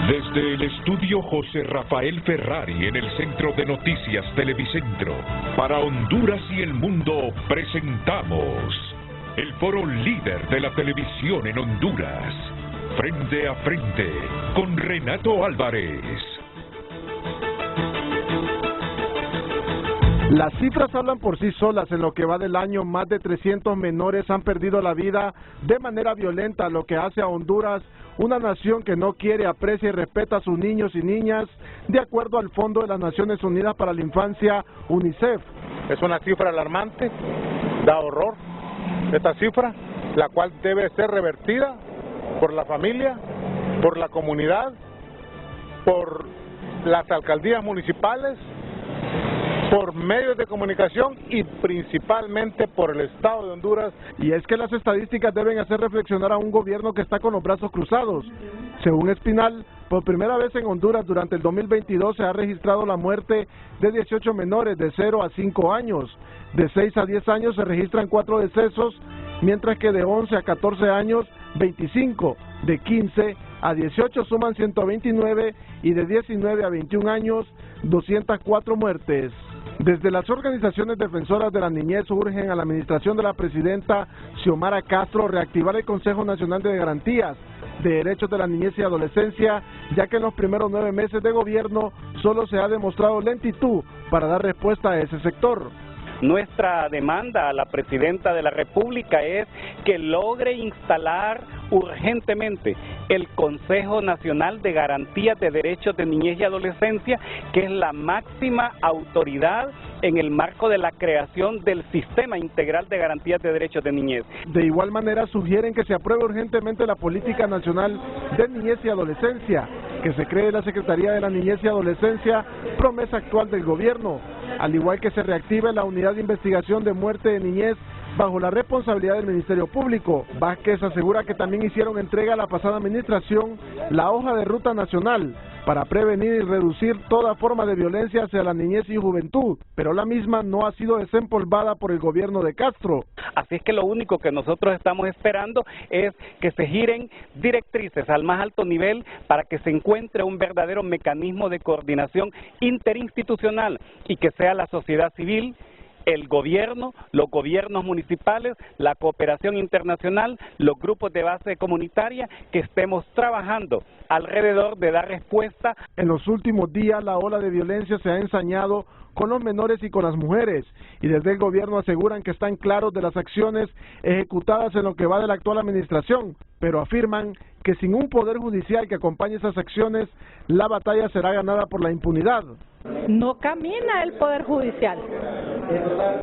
Desde el estudio José Rafael Ferrari en el Centro de Noticias Televicentro, para Honduras y el mundo presentamos el foro líder de la televisión en Honduras, Frente a Frente, con Renato Álvarez. Las cifras hablan por sí solas. En lo que va del año, más de 300 menores han perdido la vida de manera violenta, lo que hace a Honduras una nación que no quiere, aprecia y respeta a sus niños y niñas, de acuerdo al Fondo de las Naciones Unidas para la Infancia, UNICEF. Es una cifra alarmante, da horror esta cifra, la cual debe ser revertida por la familia, por la comunidad, por las alcaldías municipales, por medios de comunicación y principalmente por el Estado de Honduras. Y es que las estadísticas deben hacer reflexionar a un gobierno que está con los brazos cruzados. Según Espinal, por primera vez en Honduras durante el 2022 se ha registrado la muerte de 18 menores de 0 a 5 años. De 6 a 10 años se registran 4 decesos, mientras que de 11 a 14 años, 25, de 15 a 18 suman 129 y de 19 a 21 años, 204 muertes. Desde las organizaciones defensoras de la niñez urgen a la administración de la presidenta Xiomara Castro reactivar el Consejo Nacional de Garantías de Derechos de la Niñez y Adolescencia, ya que en los primeros 9 meses de gobierno solo se ha demostrado lentitud para dar respuesta a ese sector. Nuestra demanda a la Presidenta de la República es que logre instalar urgentemente el Consejo Nacional de Garantías de Derechos de Niñez y Adolescencia, que es la máxima autoridad en el marco de la creación del Sistema Integral de Garantías de Derechos de Niñez. De igual manera sugieren que se apruebe urgentemente la Política Nacional de Niñez y Adolescencia, que se cree la Secretaría de la Niñez y Adolescencia, promesa actual del gobierno, al igual que se reactive la Unidad de Investigación de Muerte de Niñez bajo la responsabilidad del Ministerio Público. Vázquez asegura que también hicieron entrega a la pasada administración la hoja de ruta nacional para prevenir y reducir toda forma de violencia hacia la niñez y juventud, pero la misma no ha sido desempolvada por el gobierno de Castro. Así es que lo único que nosotros estamos esperando es que se giren directrices al más alto nivel para que se encuentre un verdadero mecanismo de coordinación interinstitucional y que sea la sociedad civil, el gobierno, los gobiernos municipales, la cooperación internacional, los grupos de base comunitaria, que estemos trabajando alrededor de dar respuesta. En los últimos días la ola de violencia se ha ensañado con los menores y con las mujeres, y desde el gobierno aseguran que están claros de las acciones ejecutadas en lo que va de la actual administración, pero afirman que sin un poder judicial que acompañe esas acciones, la batalla será ganada por la impunidad. No camina el Poder Judicial,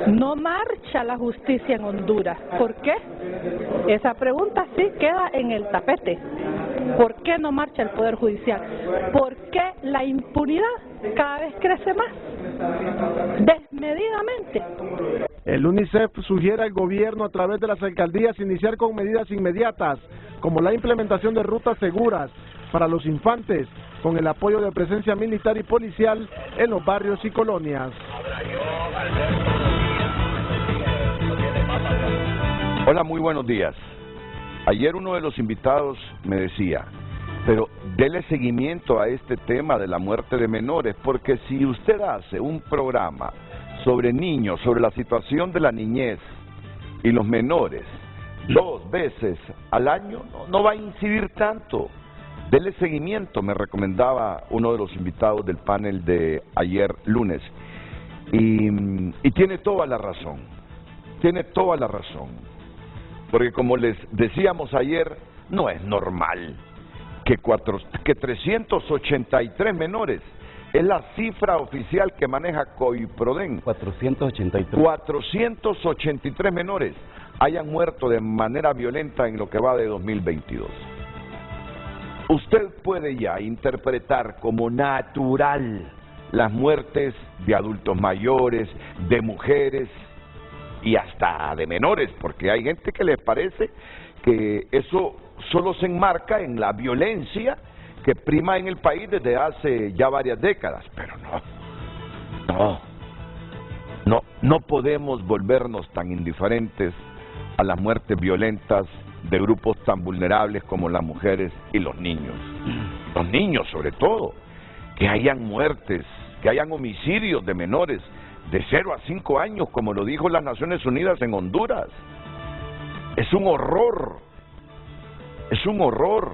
no marcha la justicia en Honduras. ¿Por qué? Esa pregunta sí queda en el tapete. ¿Por qué no marcha el Poder Judicial? ¿Por qué la impunidad cada vez crece más? Desmedidamente. El UNICEF sugiere al gobierno a través de las alcaldías iniciar con medidas inmediatas, como la implementación de rutas seguras para los infantes, con el apoyo de presencia militar y policial en los barrios y colonias. Hola, muy buenos días. Ayer uno de los invitados me decía, pero dele seguimiento a este tema de la muerte de menores, porque si usted hace un programa sobre niños, sobre la situación de la niñez y los menores 2 veces al año, no va a incidir tanto. Dele seguimiento, me recomendaba uno de los invitados del panel de ayer lunes. Y tiene toda la razón, porque como les decíamos ayer, no es normal que 383 menores, es la cifra oficial que maneja COIPRODEN, 483 menores hayan muerto de manera violenta en lo que va de 2022. Usted puede ya interpretar como natural las muertes de adultos mayores, de mujeres y hasta de menores, porque hay gente que les parece que eso solo se enmarca en la violencia que prima en el país desde hace ya varias décadas, pero no podemos volvernos tan indiferentes a las muertes violentas de grupos tan vulnerables como las mujeres y los niños. los niños sobre todo, que hayan muertes, que hayan homicidios de menores de 0 a 5 años, como lo dijo las Naciones Unidas en Honduras. Es un horror, es un horror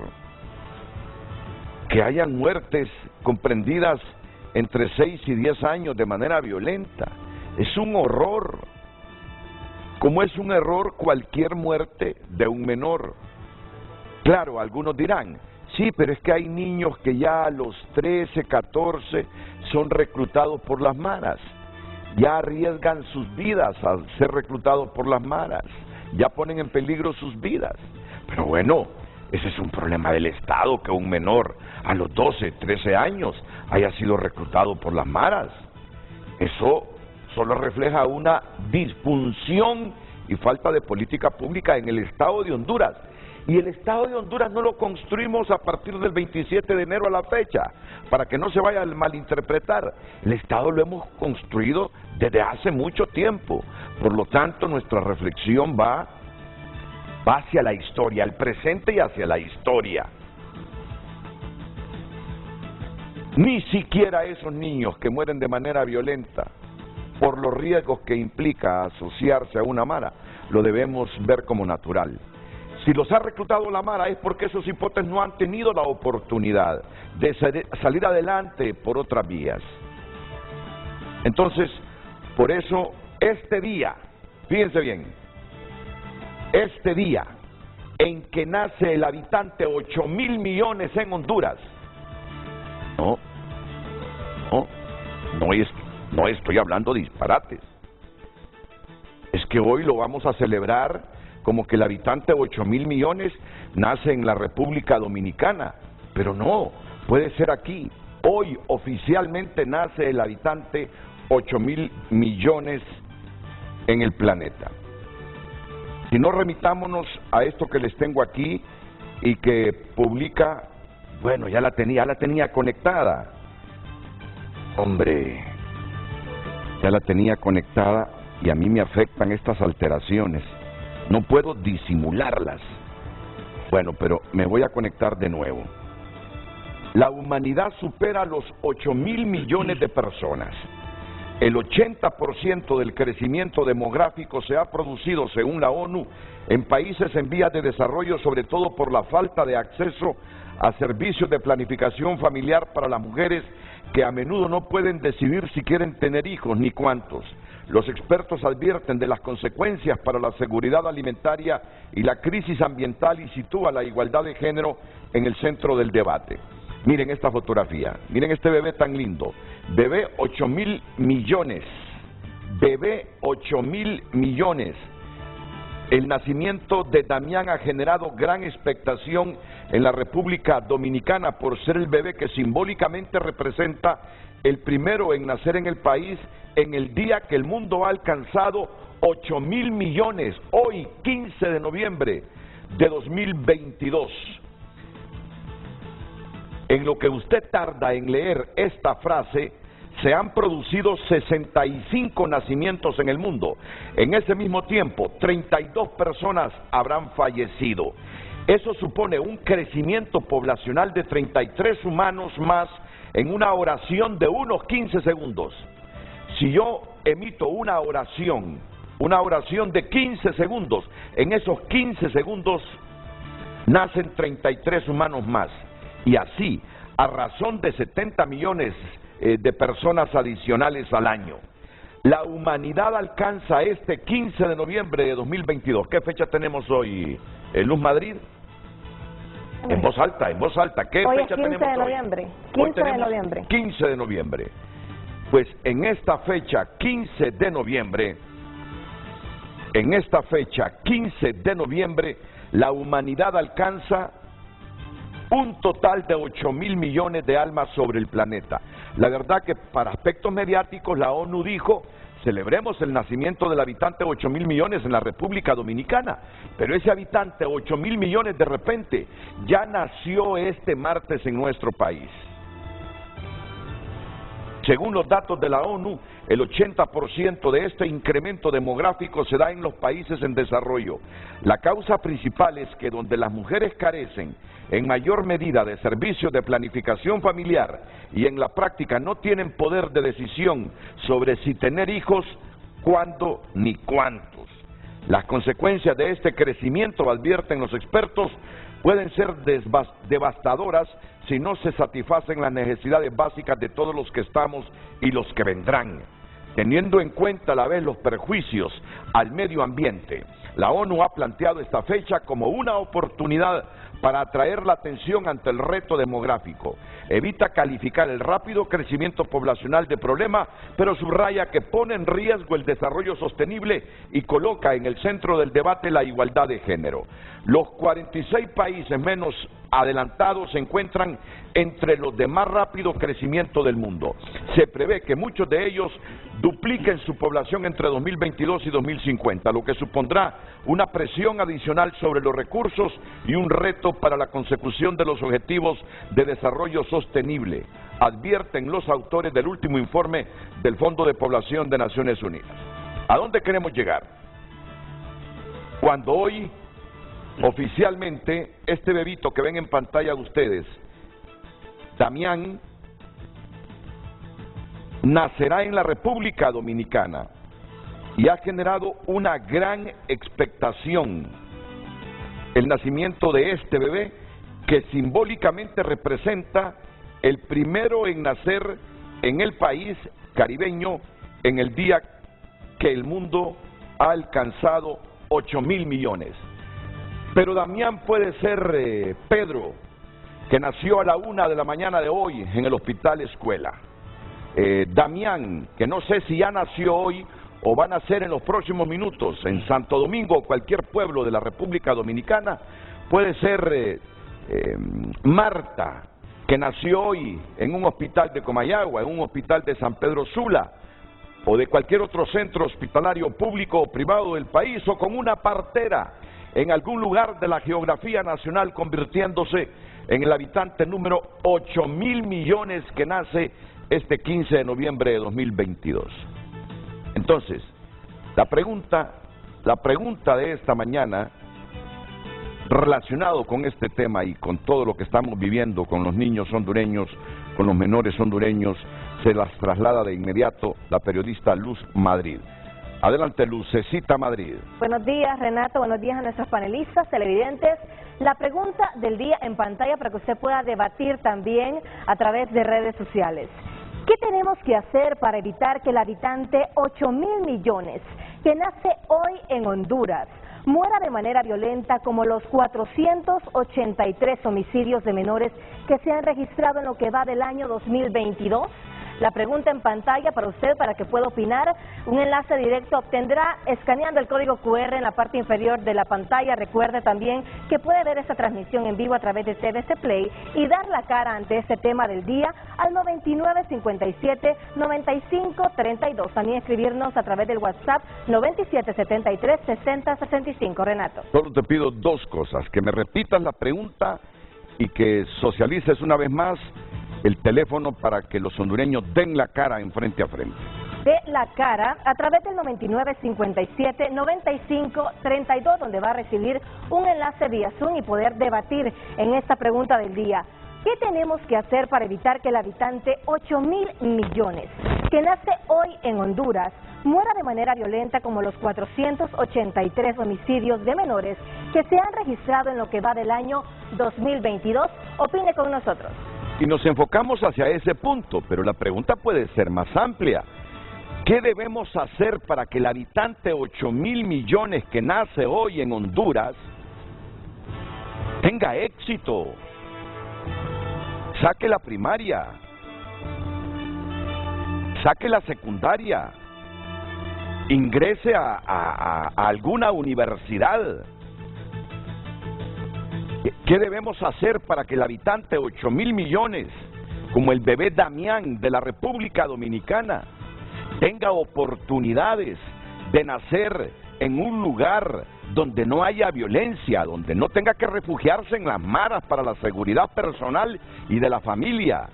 que hayan muertes comprendidas entre 6 y 10 años de manera violenta. Es un horror, como es un error cualquier muerte de un menor. Claro, algunos dirán, sí, pero es que hay niños que ya a los 13, 14 son reclutados por las maras, ya arriesgan sus vidas al ser reclutados por las maras, ya ponen en peligro sus vidas. Pero bueno, ese es un problema del Estado, que un menor a los 12, 13 años haya sido reclutado por las maras. Eso solo refleja una disfunción y falta de política pública en el Estado de Honduras. Y el Estado de Honduras no lo construimos a partir del 27 de enero a la fecha, para que no se vaya a malinterpretar. El Estado lo hemos construido desde hace mucho tiempo. Por lo tanto, nuestra reflexión va hacia la historia, al presente y hacia la historia. Ni siquiera esos niños que mueren de manera violenta, por los riesgos que implica asociarse a una mara, lo debemos ver como natural. Si los ha reclutado la mara es porque esos hipotes no han tenido la oportunidad de salir adelante por otras vías. Entonces, por eso, este día, fíjense bien, este día en que nace el habitante 8.000 millones en Honduras, no estoy hablando de disparates. Es que hoy lo vamos a celebrar como que el habitante 8.000 millones nace en la República Dominicana, pero no, puede ser aquí. Hoy oficialmente nace el habitante 8.000 millones en el planeta. Si no, remitámonos a esto que les tengo aquí y que publica, bueno, ya la tenía conectada. Hombre, ya la tenía conectada y a mí me afectan estas alteraciones. No puedo disimularlas. Bueno, pero me voy a conectar de nuevo. La humanidad supera los 8.000 millones de personas. El 80% del crecimiento demográfico se ha producido, según la ONU, en países en vías de desarrollo, sobre todo por la falta de acceso a servicios de planificación familiar para las mujeres, que a menudo no pueden decidir si quieren tener hijos ni cuántos. Los expertos advierten de las consecuencias para la seguridad alimentaria y la crisis ambiental y sitúa la igualdad de género en el centro del debate. Miren esta fotografía, miren este bebé tan lindo, bebé 8.000 millones, bebé 8.000 millones. El nacimiento de Damián ha generado gran expectación en la República Dominicana por ser el bebé que simbólicamente representa el primero en nacer en el país en el día que el mundo ha alcanzado 8.000 millones, hoy 15 de noviembre de 2022. En lo que usted tarda en leer esta frase, se han producido 65 nacimientos en el mundo. En ese mismo tiempo, 32 personas habrán fallecido. Eso supone un crecimiento poblacional de 33 humanos más en una oración de unos 15 segundos. Si yo emito una oración de 15 segundos, en esos 15 segundos nacen 33 humanos más. Y así, a razón de 70 millones de personas adicionales al año. La humanidad alcanza este 15 de noviembre de 2022. ¿Qué fecha tenemos hoy, Luz Madrid? En voz alta, ¿qué hoy fecha tenemos hoy? 15 de noviembre. 15 de noviembre. 15 de noviembre. Pues en esta fecha, 15 de noviembre, la humanidad alcanza un total de 8.000 millones de almas sobre el planeta. La verdad que para aspectos mediáticos la ONU dijo, celebremos el nacimiento del habitante 8.000 millones en la República Dominicana, pero ese habitante 8.000 millones de repente ya nació este martes en nuestro país. Según los datos de la ONU, el 80% de este incremento demográfico se da en los países en desarrollo. La causa principal es que donde las mujeres carecen en mayor medida de servicios de planificación familiar y en la práctica no tienen poder de decisión sobre si tener hijos, cuándo ni cuántos. Las consecuencias de este crecimiento, advierten los expertos, pueden ser devastadoras si no se satisfacen las necesidades básicas de todos los que estamos y los que vendrán. Teniendo en cuenta a la vez los perjuicios al medio ambiente, la ONU ha planteado esta fecha como una oportunidad para atraer la atención ante el reto demográfico. Evita calificar el rápido crecimiento poblacional de problema, pero subraya que pone en riesgo el desarrollo sostenible y coloca en el centro del debate la igualdad de género. Los 46 países menos adelantados se encuentran entre los de más rápido crecimiento del mundo. Se prevé que muchos de ellos dupliquen su población entre 2022 y 2050, lo que supondrá una presión adicional sobre los recursos y un reto para la consecución de los objetivos de desarrollo sostenible, advierten los autores del último informe del Fondo de Población de Naciones Unidas. ¿A dónde queremos llegar? Cuando hoy, oficialmente, este bebito que ven en pantalla de ustedes, Damián, nacerá en la República Dominicana y ha generado una gran expectación el nacimiento de este bebé, que simbólicamente representa el primero en nacer en el país caribeño en el día que el mundo ha alcanzado 8.000 millones. Pero Damián puede ser Pedro, que nació a la 1 de la mañana de hoy en el Hospital Escuela. Damián, que no sé si ya nació hoy o va a nacer en los próximos minutos en Santo Domingo o cualquier pueblo de la República Dominicana. Puede ser Marta, que nació hoy en un hospital de Comayagua, en un hospital de San Pedro Sula, o de cualquier otro centro hospitalario público o privado del país, o con una partera en algún lugar de la geografía nacional, convirtiéndose en el habitante número 8.000 millones que nace este 15 de noviembre de 2022. Entonces, la pregunta de esta mañana, relacionado con este tema y con todo lo que estamos viviendo con los niños hondureños, con los menores hondureños, se las traslada de inmediato la periodista Luz Madrid. Adelante, Lucecita Madrid. Buenos días, Renato. Buenos días a nuestros panelistas, televidentes. La pregunta del día en pantalla para que usted pueda debatir también a través de redes sociales. ¿Qué tenemos que hacer para evitar que el habitante 8.000 millones que nace hoy en Honduras muera de manera violenta como los 483 homicidios de menores que se han registrado en lo que va del año 2022? La pregunta en pantalla para usted, para que pueda opinar. Un enlace directo obtendrá escaneando el código QR en la parte inferior de la pantalla. Recuerde también que puede ver esta transmisión en vivo a través de TVC Play y dar la cara ante este tema del día al 9957-9532. También escribirnos a través del WhatsApp 9773-6065. Renato. Solo te pido dos cosas: que me repitas la pregunta y que socialices una vez más el teléfono para que los hondureños den la cara en frente a frente. De la cara a través del 9957-9532, donde va a recibir un enlace vía Zoom y poder debatir en esta pregunta del día. ¿Qué tenemos que hacer para evitar que el habitante 8.000 millones que nace hoy en Honduras muera de manera violenta como los 483 homicidios de menores que se han registrado en lo que va del año 2022? Opine con nosotros. Y nos enfocamos hacia ese punto, pero la pregunta puede ser más amplia. ¿Qué debemos hacer para que el habitante 8.000 millones que nace hoy en Honduras tenga éxito? Saque la primaria, saque la secundaria, ingrese a alguna universidad. ¿Qué debemos hacer para que el habitante 8.000 millones, como el bebé Damián de la República Dominicana, tenga oportunidades de nacer en un lugar donde no haya violencia, donde no tenga que refugiarse en las maras para la seguridad personal y de la familia?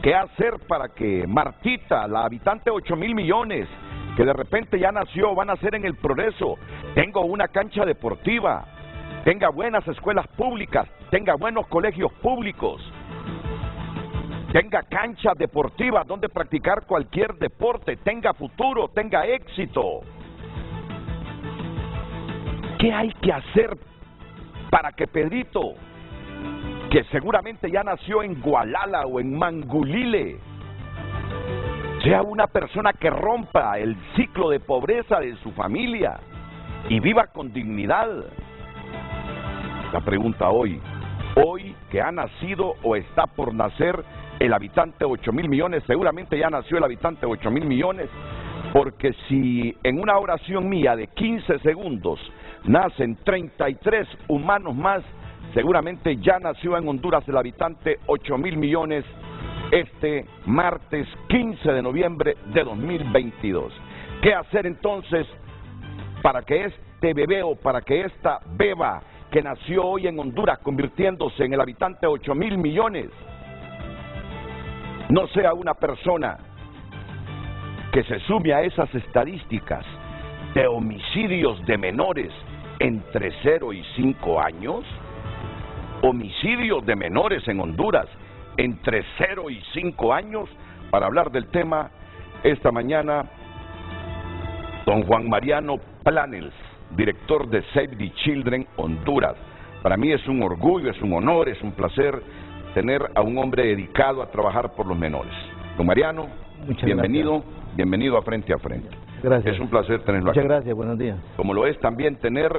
¿Qué hacer para que Martita, la habitante de 8,000 millones, que de repente ya nació, va a nacer en el Progreso, tenga una cancha deportiva, tenga buenas escuelas públicas, tenga buenos colegios públicos, tenga canchas deportivas donde practicar cualquier deporte, tenga futuro, tenga éxito? ¿Qué hay que hacer para que Pedrito, que seguramente ya nació en Gualala o en Mangulile, sea una persona que rompa el ciclo de pobreza de su familia y viva con dignidad? La pregunta hoy que ha nacido o está por nacer el habitante de 8,000 millones, seguramente ya nació el habitante de 8,000 millones, porque si en una oración mía de 15 segundos nacen 33 humanos más, seguramente ya nació en Honduras el habitante 8,000 millones este martes 15 de noviembre de 2022. ¿Qué hacer entonces para que este bebé o para que esta beba que nació hoy en Honduras convirtiéndose en el habitante de 8,000 millones no sea una persona que se sume a esas estadísticas de homicidios de menores entre 0 y 5 años? Homicidios de menores en Honduras entre 0 y 5 años. Para hablar del tema esta mañana, don Juan Mariano Planels, director de Save the Children Honduras. Para mí es un orgullo, es un honor, es un placer tener a un hombre dedicado a trabajar por los menores. Don Mariano, bienvenido a Frente a Frente. Gracias. Es un placer tenerlo aquí. Muchas gracias, buenos días. Como lo es también tener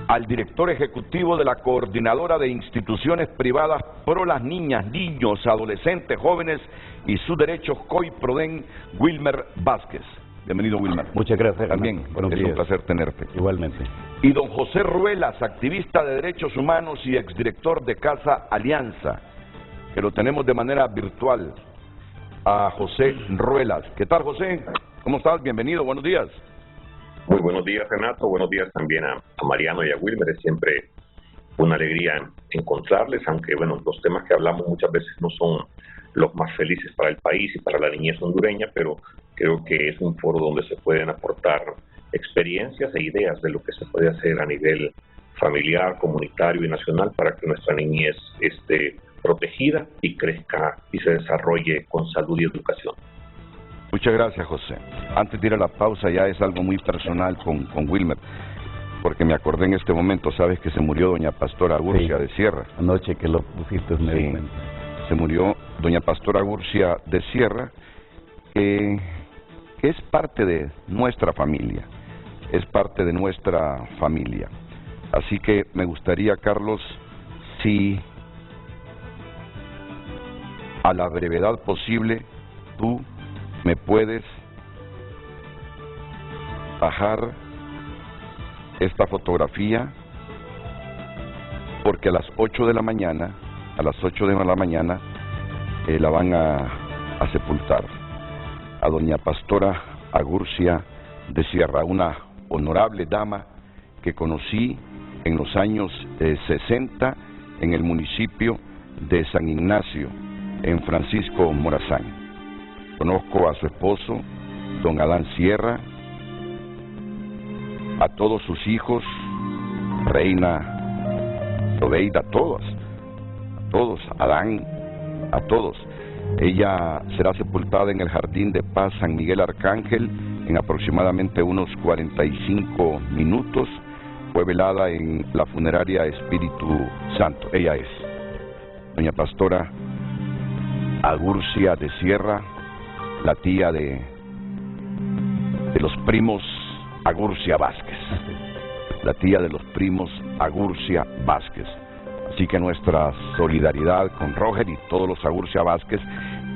al director ejecutivo de la Coordinadora de Instituciones Privadas Pro las Niñas, Niños, Adolescentes, Jóvenes y sus Derechos, COIPRODEN, Wilmer Vázquez. Bienvenido, Wilmer. Muchas gracias. También buenos días. Un placer tenerte. Igualmente. Y don José Ruelas, activista de derechos humanos y exdirector de Casa Alianza, que lo tenemos de manera virtual, a José Ruelas. ¿Qué tal, José? ¿Cómo estás? Bienvenido, buenos días. Muy buenos días, Renato. Buenos días también a Mariano y a Wilmer. Es siempre una alegría encontrarles, aunque bueno, los temas que hablamos muchas veces no son los más felices para el país y para la niñez hondureña, pero creo que es un foro donde se pueden aportar experiencias e ideas de lo que se puede hacer a nivel familiar, comunitario y nacional para que nuestra niñez esté protegida y crezca y se desarrolle con salud y educación. Muchas gracias, José. Antes de ir a la pausa, ya es algo muy personal con Wilmer, porque me acordé en este momento, sabes que se murió doña Pastora Gurcia de Sierra. Anoche que lo pusiste me di cuenta. Se murió doña Pastora Gurcia de Sierra, que es parte de nuestra familia, Así que me gustaría, Carlos, si a la brevedad posible tú me puedes bajar esta fotografía, porque a las 8 de la mañana, la van a sepultar a doña Pastora Agurcia de Sierra, una honorable dama que conocí en los años 60 en el municipio de San Ignacio, en Francisco Morazán. Conozco a su esposo, don Adán Sierra, a todos sus hijos, Reina Lobeida, a todos, Adán, a todos. Ella será sepultada en el Jardín de Paz San Miguel Arcángel en aproximadamente unos 45 minutos. Fue velada en la funeraria Espíritu Santo. Ella es doña Pastora Agurcia de Sierra, la tía de los primos Agurcia Vázquez. La tía de los primos Agurcia Vázquez. Así que nuestra solidaridad con Roger y todos los Agurcia Vázquez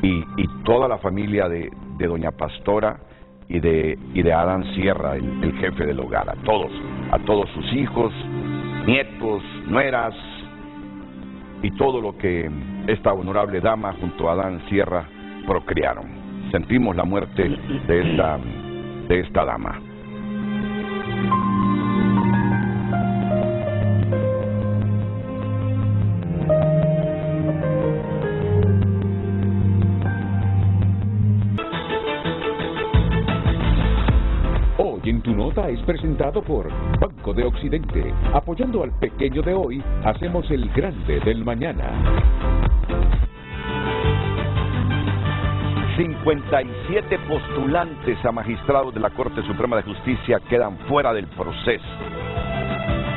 y toda la familia de doña Pastora y de Adán Sierra, el jefe del hogar, a todos sus hijos, nietos, nueras y todo lo que esta honorable dama junto a Adán Sierra procrearon. Sentimos la muerte de esta dama. Nota es presentado por Banco de Occidente. Apoyando al pequeño de hoy, hacemos el grande del mañana. 57 postulantes a magistrados de la Corte Suprema de Justicia quedan fuera del proceso.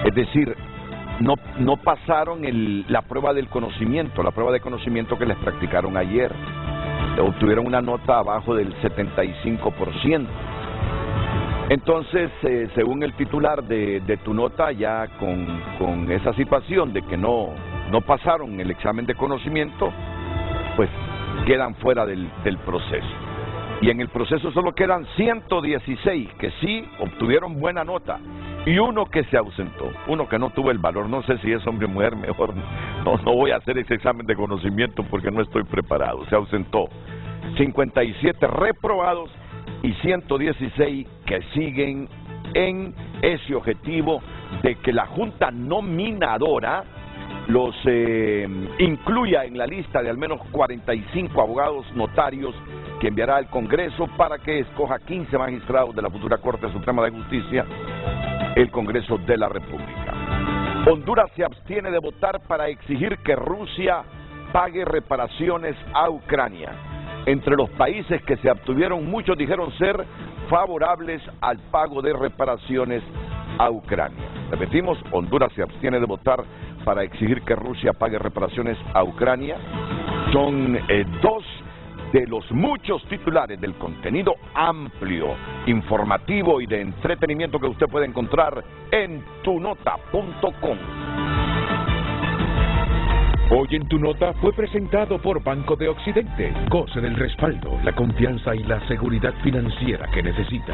Es decir, no pasaron la prueba del conocimiento, la prueba de conocimiento que les practicaron ayer. Obtuvieron una nota abajo del 75%. Entonces, según el titular de tu nota, ya con esa situación de que no pasaron el examen de conocimiento, pues quedan fuera del proceso. Y en el proceso solo quedan 116 que sí obtuvieron buena nota y uno que se ausentó, uno que no tuvo el valor. No sé si es hombre o mujer, mejor no voy a hacer ese examen de conocimiento porque no estoy preparado. Se ausentó. 57 reprobados y 116 que siguen en ese objetivo de que la Junta Nominadora los incluya en la lista de al menos 45 abogados notarios que enviará al Congreso para que escoja 15 magistrados de la futura Corte Suprema de Justicia, el Congreso de la República. Honduras se abstiene de votar para exigir que Rusia pague reparaciones a Ucrania. Entre los países que se abstuvieron, muchos dijeron ser favorables al pago de reparaciones a Ucrania. Repetimos, Honduras se abstiene de votar para exigir que Rusia pague reparaciones a Ucrania. Son dos de los muchos titulares del contenido amplio, informativo y de entretenimiento que usted puede encontrar en tunota.com. Hoy en Tu Nota fue presentado por Banco de Occidente. Goce del respaldo, la confianza y la seguridad financiera que necesita.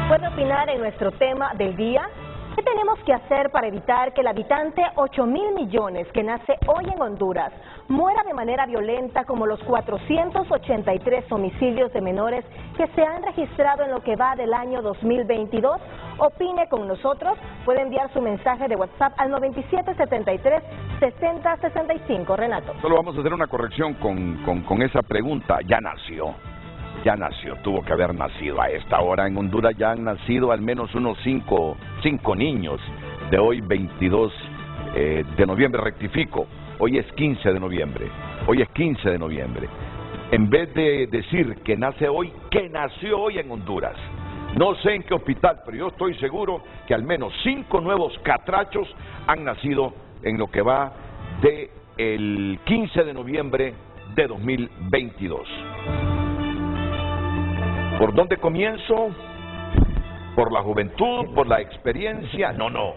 ¿Puede opinar en nuestro tema del día? ¿Qué tenemos que hacer para evitar que el habitante 8.000 millones que nace hoy en Honduras muera de manera violenta como los 483 homicidios de menores que se han registrado en lo que va del año 2022? Opine con nosotros. Puede enviar su mensaje de WhatsApp al 9773-6065. Renato. Solo vamos a hacer una corrección con esa pregunta. Ya nació, tuvo que haber nacido. A esta hora en Honduras ya han nacido al menos unos 5 niños de hoy 22 de noviembre, rectifico, hoy es 15 de noviembre, En vez de decir que nace hoy, que nació hoy en Honduras. No sé en qué hospital, pero yo estoy seguro que al menos 5 nuevos catrachos han nacido en lo que va de el 15 de noviembre de 2022. ¿Por dónde comienzo? ¿Por la juventud? ¿Por la experiencia? No.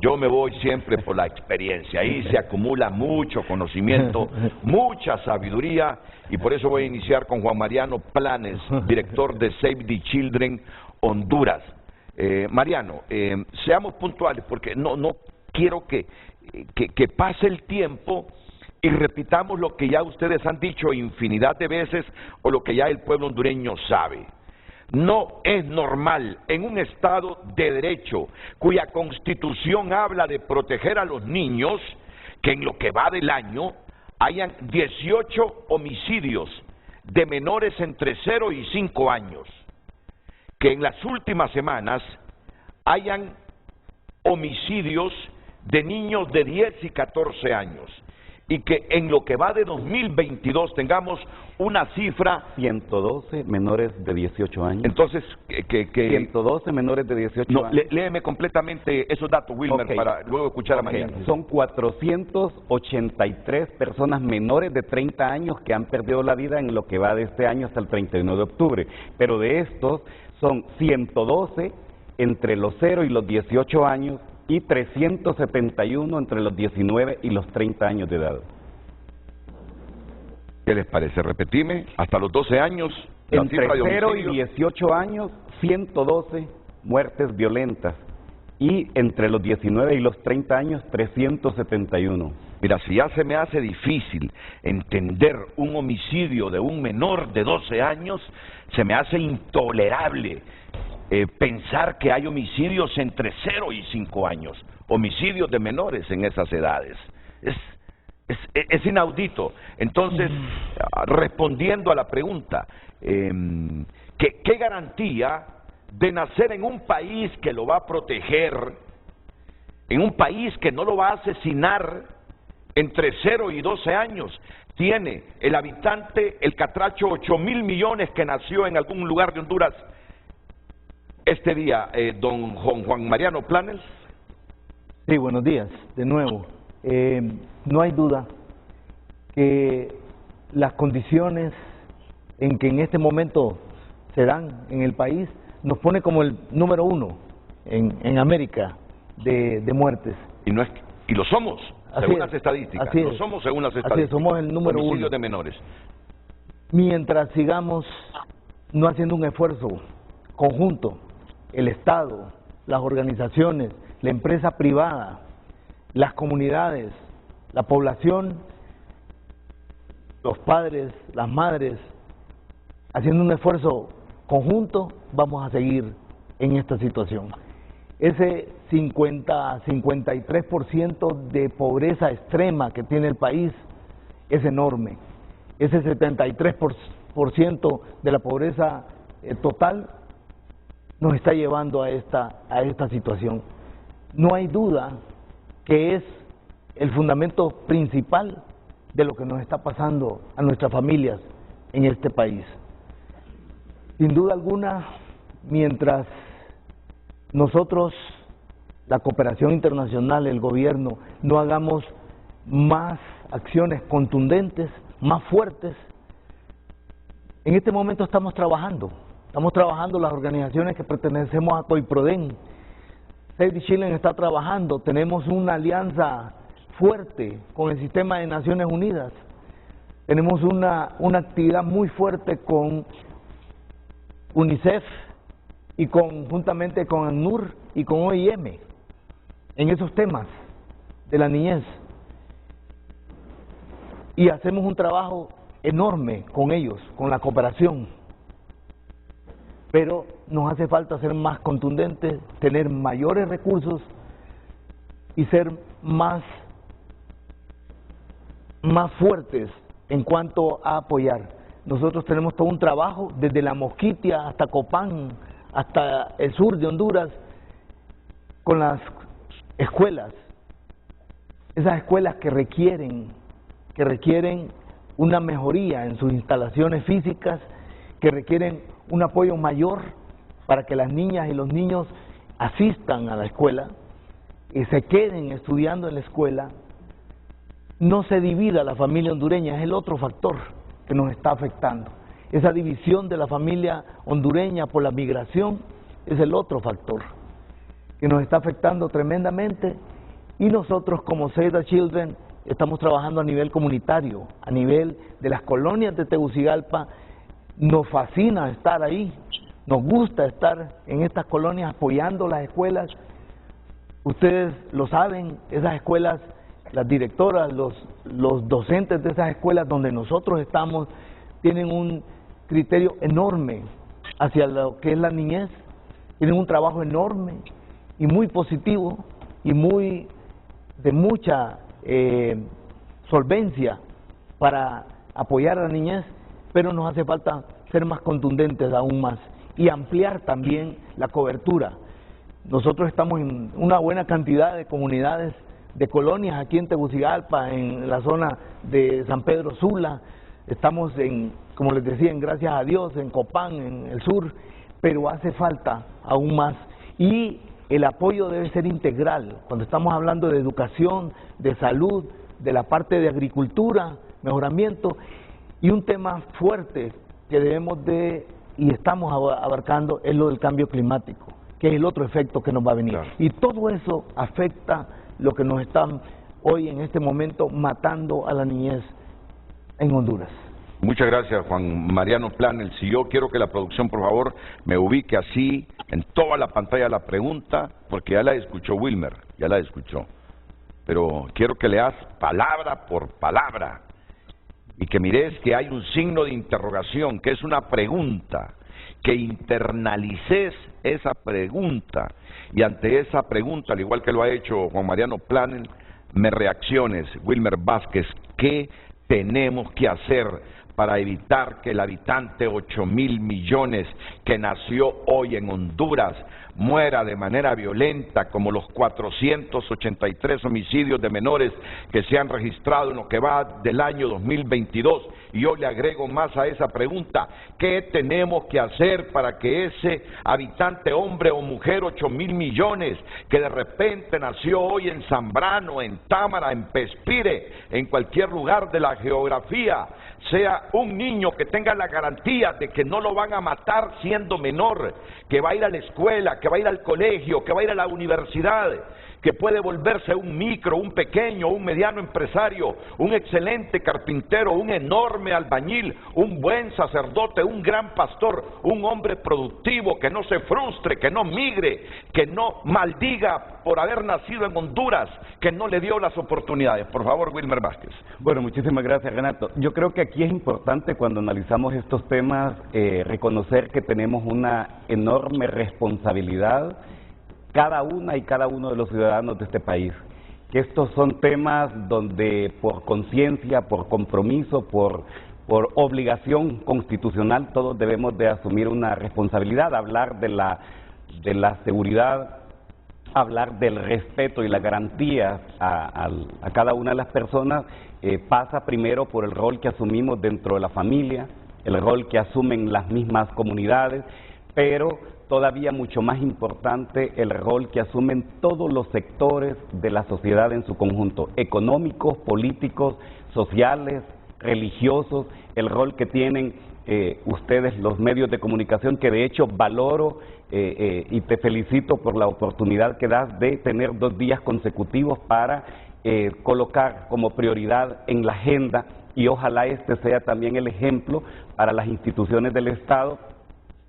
Yo me voy siempre por la experiencia. Ahí se acumula mucho conocimiento, mucha sabiduría, y por eso voy a iniciar con Juan Mariano Planes, director de Save the Children Honduras. Mariano, seamos puntuales porque no quiero que pase el tiempo y repitamos lo que ya ustedes han dicho infinidad de veces o lo que ya el pueblo hondureño sabe. No es normal en un Estado de Derecho cuya Constitución habla de proteger a los niños que en lo que va del año hayan 18 homicidios de menores entre 0 y 5 años, que en las últimas semanas hayan homicidios de niños de 10 y 14 años, y que en lo que va de 2022 tengamos una cifra... 112 menores de 18 años. Entonces, 112 menores de 18 años. Léeme completamente esos datos, Wilmer, para luego escuchar a Mariano. Son 483 personas menores de 30 años que han perdido la vida en lo que va de este año hasta el 31 de octubre. Pero de estos son 112 entre los 0 y los 18 años, y 371 entre los 19 y los 30 años de edad. ¿Qué les parece? Repetime, hasta los 12 años, entre 0 y 18 años, 112 muertes violentas, y entre los 19 y los 30 años, 371. Mira, si ya se me hace difícil entender un homicidio de un menor de 12 años, se me hace intolerable pensar que hay homicidios entre 0 y 5 años, homicidios de menores en esas edades. Es inaudito. Entonces, respondiendo a la pregunta, ¿qué garantía de nacer en un país que lo va a proteger, en un país que no lo va a asesinar entre 0 y 12 años. Tiene el habitante, el catracho, 8.000 millones que nació en algún lugar de Honduras este día, don Juan Mariano Planels. Sí, buenos días, de nuevo. No hay duda que las condiciones en que en este momento se dan en el país nos pone como el número 1 en América de muertes. Y lo somos, según las estadísticas. Lo somos según las estadísticas. Así es, somos el número 1. Homicidios de menores. Mientras sigamos no haciendo un esfuerzo conjunto, el Estado, las organizaciones, la empresa privada, las comunidades, la población, los padres, las madres, haciendo un esfuerzo conjunto, vamos a seguir en esta situación. Ese 53% de pobreza extrema que tiene el país es enorme. Ese 73% de la pobreza total nos está llevando a esta situación. No hay duda que es el fundamento principal de lo que nos está pasando a nuestras familias en este país. Sin duda alguna, mientras nosotros, la cooperación internacional, el gobierno, no hagamos más acciones contundentes, más fuertes, en este momento estamos trabajando las organizaciones que pertenecemos a COIPRODEN. Save the Children está trabajando, tenemos una alianza fuerte con el sistema de Naciones Unidas, tenemos una actividad muy fuerte con UNICEF y juntamente con ACNUR y con OIM en esos temas de la niñez, y hacemos un trabajo enorme con ellos, con la cooperación, pero nos hace falta ser más contundentes, tener mayores recursos y ser más fuertes en cuanto a apoyar. Nosotros tenemos todo un trabajo desde La Mosquitia hasta Copán, hasta el sur de Honduras, con las escuelas, esas escuelas que requieren una mejoría en sus instalaciones físicas, que requieren un apoyo mayor para que las niñas y los niños asistan a la escuela y se queden estudiando en la escuela. No se divida la familia hondureña, es el otro factor que nos está afectando. Esa división de la familia hondureña por la migración es el otro factor que nos está afectando tremendamente, y nosotros como Save the Children estamos trabajando a nivel comunitario, a nivel de las colonias de Tegucigalpa. Nos fascina estar ahí, nos gusta estar en estas colonias apoyando las escuelas. Ustedes lo saben, esas escuelas, las directoras, los docentes de esas escuelas donde nosotros estamos, tienen un criterio enorme hacia lo que es la niñez, tienen un trabajo enorme y muy positivo y de mucha solvencia para apoyar a la niñez, pero nos hace falta ser más contundentes aún más y ampliar también la cobertura. Nosotros estamos en una buena cantidad de comunidades, de colonias aquí en Tegucigalpa, en la zona de San Pedro Sula, estamos como les decía, gracias a Dios, en Copán, en el sur, pero hace falta aún más, y el apoyo debe ser integral. Cuando estamos hablando de educación, de salud, de la parte de agricultura, mejoramiento, y un tema fuerte que debemos y estamos abarcando es lo del cambio climático, que es el otro efecto que nos va a venir. Claro. Y todo eso afecta lo que nos están hoy en este momento matando a la niñez en Honduras. Muchas gracias, Juan Mariano Planels. Si yo quiero que la producción, por favor, me ubique así en toda la pantalla la pregunta, porque ya la escuchó Wilmer, ya la escuchó. Pero quiero que leas palabra por palabra y que mires que hay un signo de interrogación, que es una pregunta, que internalices esa pregunta y ante esa pregunta, al igual que lo ha hecho Juan Mariano Planels, me reacciones, Wilmer Vázquez, ¿qué tenemos que hacer para evitar que el habitante 8.000 millones que nació hoy en Honduras muera de manera violenta, como los 483 homicidios de menores que se han registrado en lo que va del año 2022. Y yo le agrego más a esa pregunta: ¿qué tenemos que hacer para que ese habitante, hombre o mujer, 8.000 millones, que de repente nació hoy en Zambrano, en Támara, en Pespire, en cualquier lugar de la geografía, sea un niño que tenga la garantía de que no lo van a matar siendo menor, que va a ir a la escuela, que va a ir al colegio, que va a ir a la universidad, que puede volverse un micro, un pequeño, un mediano empresario, un excelente carpintero, un enorme albañil, un buen sacerdote, un gran pastor, un hombre productivo, que no se frustre, que no migre, que no maldiga por haber nacido en Honduras, que no le dio las oportunidades? Por favor, Wilmer Vázquez. Bueno, muchísimas gracias, Renato. Yo creo que aquí es importante, cuando analizamos estos temas, reconocer que tenemos una enorme responsabilidad, cada una y cada uno de los ciudadanos de este país, que estos son temas donde por conciencia, por compromiso, por obligación constitucional, todos debemos de asumir una responsabilidad. Hablar de la seguridad, hablar del respeto y la garantía a cada una de las personas, pasa primero por el rol que asumimos dentro de la familia, el rol que asumen las mismas comunidades, pero todavía mucho más importante el rol que asumen todos los sectores de la sociedad en su conjunto: económicos, políticos, sociales, religiosos, el rol que tienen ustedes, los medios de comunicación, que de hecho valoro y te felicito por la oportunidad que das de tener 2 días consecutivos para colocar como prioridad en la agenda, y ojalá este sea también el ejemplo para las instituciones del Estado,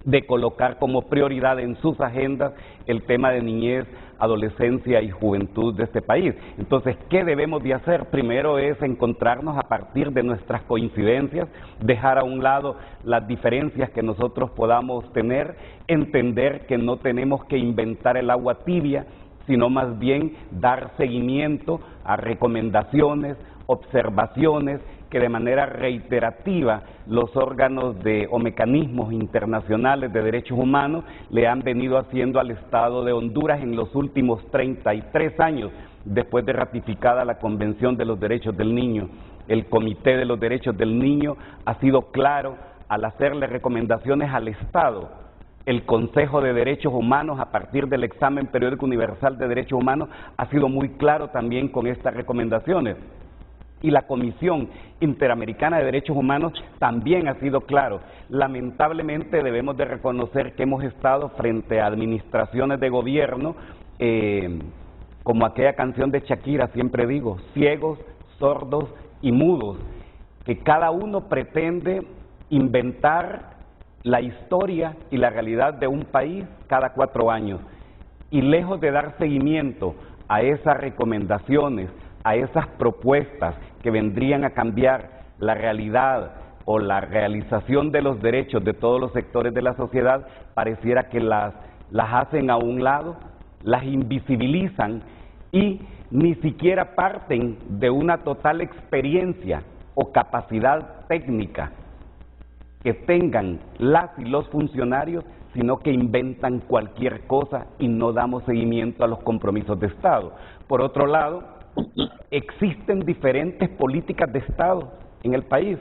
de colocar como prioridad en sus agendas el tema de niñez, adolescencia y juventud de este país. Entonces, ¿qué debemos de hacer? Primero es encontrarnos a partir de nuestras coincidencias, dejar a un lado las diferencias que nosotros podamos tener, entender que no tenemos que inventar el agua tibia, sino más bien dar seguimiento a recomendaciones, observaciones que de manera reiterativa los órganos o mecanismos internacionales de derechos humanos le han venido haciendo al Estado de Honduras en los últimos 33 años, después de ratificada la Convención de los Derechos del Niño. El Comité de los Derechos del Niño ha sido claro al hacerle recomendaciones al Estado. El Consejo de Derechos Humanos, a partir del examen periódico universal de derechos humanos, ha sido muy claro también con estas recomendaciones. Y la Comisión Interamericana de Derechos Humanos también ha sido claro. Lamentablemente debemos de reconocer que hemos estado frente a administraciones de gobierno, como aquella canción de Shakira, siempre digo, ciegos, sordos y mudos, que cada uno pretende inventar la historia y la realidad de un país cada 4 años. Y lejos de dar seguimiento a esas recomendaciones, a esas propuestas que vendrían a cambiar la realidad o la realización de los derechos de todos los sectores de la sociedad, pareciera que las hacen a un lado, las invisibilizan y ni siquiera parten de una total experiencia o capacidad técnica que tengan las y los funcionarios, sino que inventan cualquier cosa y no damos seguimiento a los compromisos de Estado. Por otro lado, existen diferentes políticas de Estado en el país.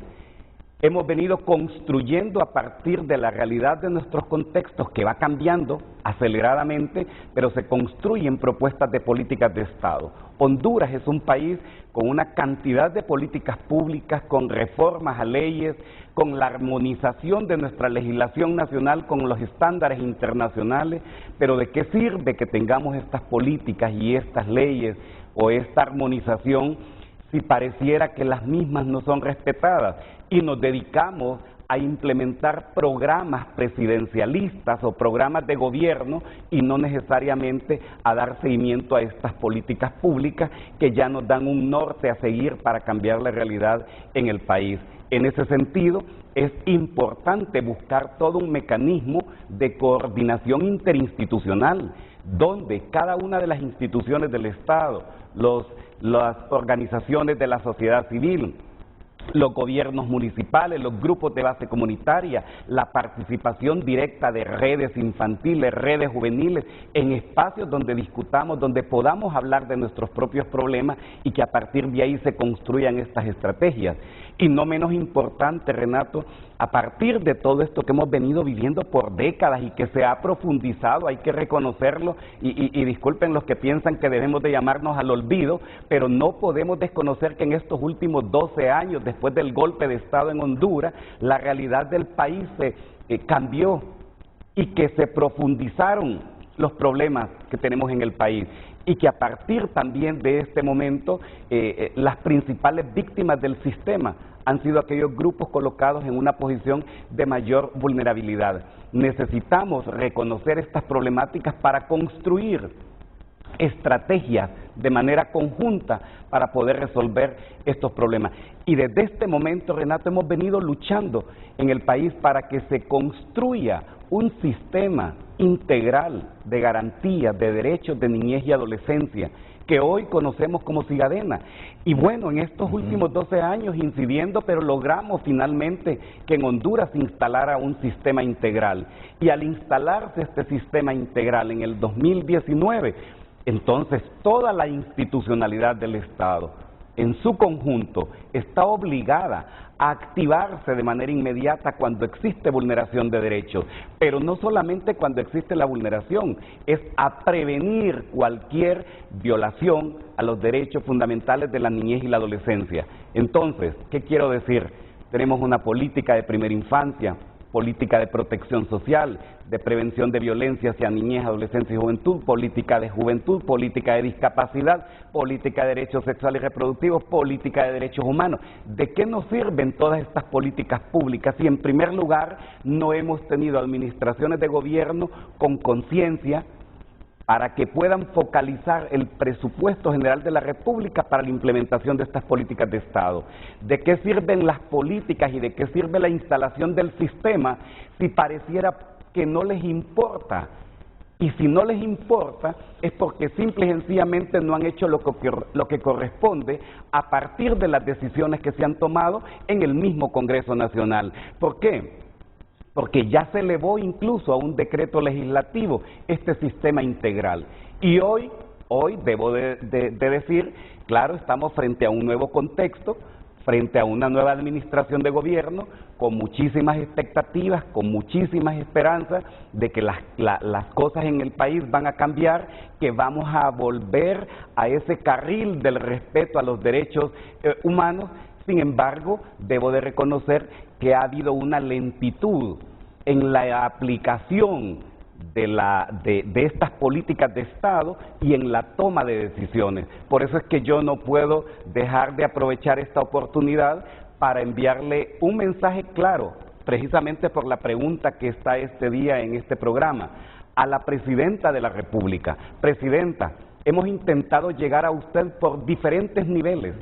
Hemos venido construyendo a partir de la realidad de nuestros contextos, que va cambiando aceleradamente, pero se construyen propuestas de políticas de Estado. Honduras es un país con una cantidad de políticas públicas, con reformas a leyes, con la armonización de nuestra legislación nacional con los estándares internacionales, pero ¿de qué sirve que tengamos estas políticas y estas leyes o esta armonización si pareciera que las mismas no son respetadas y nos dedicamos a implementar programas presidencialistas o programas de gobierno y no necesariamente a dar seguimiento a estas políticas públicas que ya nos dan un norte a seguir para cambiar la realidad en el país? En ese sentido, es importante buscar todo un mecanismo de coordinación interinstitucional, donde cada una de las instituciones del Estado, las organizaciones de la sociedad civil, los gobiernos municipales, los grupos de base comunitaria, la participación directa de redes infantiles, redes juveniles, en espacios donde discutamos, donde podamos hablar de nuestros propios problemas y que a partir de ahí se construyan estas estrategias. Y no menos importante, Renato, a partir de todo esto que hemos venido viviendo por décadas y que se ha profundizado, hay que reconocerlo, y disculpen los que piensan que debemos de llamarnos al olvido, pero no podemos desconocer que en estos últimos 12 años, después del golpe de Estado en Honduras, la realidad del país cambió y que se profundizaron los problemas que tenemos en el país. Y que a partir también de este momento, las principales víctimas del sistema han sido aquellos grupos colocados en una posición de mayor vulnerabilidad. Necesitamos reconocer estas problemáticas para construir estrategias de manera conjunta para poder resolver estos problemas. Y desde este momento, Renato, hemos venido luchando en el país para que se construya un sistema integral de garantías de derechos de niñez y adolescencia que hoy conocemos como Sigadena. Y bueno, en estos últimos 12 años incidiendo, pero logramos finalmente que en Honduras se instalara un sistema integral. Y al instalarse este sistema integral en el 2019, entonces toda la institucionalidad del Estado, en su conjunto, está obligada a activarse de manera inmediata cuando existe vulneración de derechos, pero no solamente cuando existe la vulneración, es a prevenir cualquier violación a los derechos fundamentales de la niñez y la adolescencia. Entonces, ¿qué quiero decir? Tenemos una política de primera infancia, política de protección social, de prevención de violencia hacia niñez, adolescencia y juventud, política de discapacidad, política de derechos sexuales y reproductivos, política de derechos humanos. ¿De qué nos sirven todas estas políticas públicas si en primer lugar no hemos tenido administraciones de gobierno con conciencia para que puedan focalizar el presupuesto general de la República para la implementación de estas políticas de Estado? ¿De qué sirven las políticas y de qué sirve la instalación del sistema si pareciera que no les importa? Y si no les importa es porque simple y sencillamente no han hecho lo que corresponde a partir de las decisiones que se han tomado en el mismo Congreso Nacional. ¿Por qué? Porque ya se elevó incluso a un decreto legislativo este sistema integral. Y hoy debo de decir, claro, estamos frente a un nuevo contexto, frente a una nueva administración de gobierno, con muchísimas expectativas, con muchísimas esperanzas de que las cosas en el país van a cambiar, que vamos a volver a ese carril del respeto a los derechos humanos. Sin embargo, debo de reconocer que ha habido una lentitud en la aplicación de estas políticas de Estado y en la toma de decisiones. Por eso es que yo no puedo dejar de aprovechar esta oportunidad para enviarle un mensaje claro, precisamente por la pregunta que está este día en este programa, a la Presidenta de la República. Presidenta, hemos intentado llegar a usted por diferentes niveles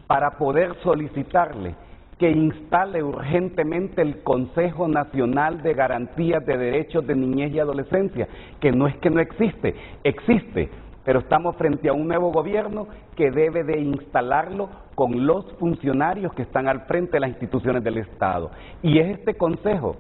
para poder solicitarle que instale urgentemente el Consejo Nacional de Garantías de Derechos de Niñez y Adolescencia, que no es que no existe, existe, pero estamos frente a un nuevo gobierno que debe de instalarlo con los funcionarios que están al frente de las instituciones del Estado. Y es este Consejo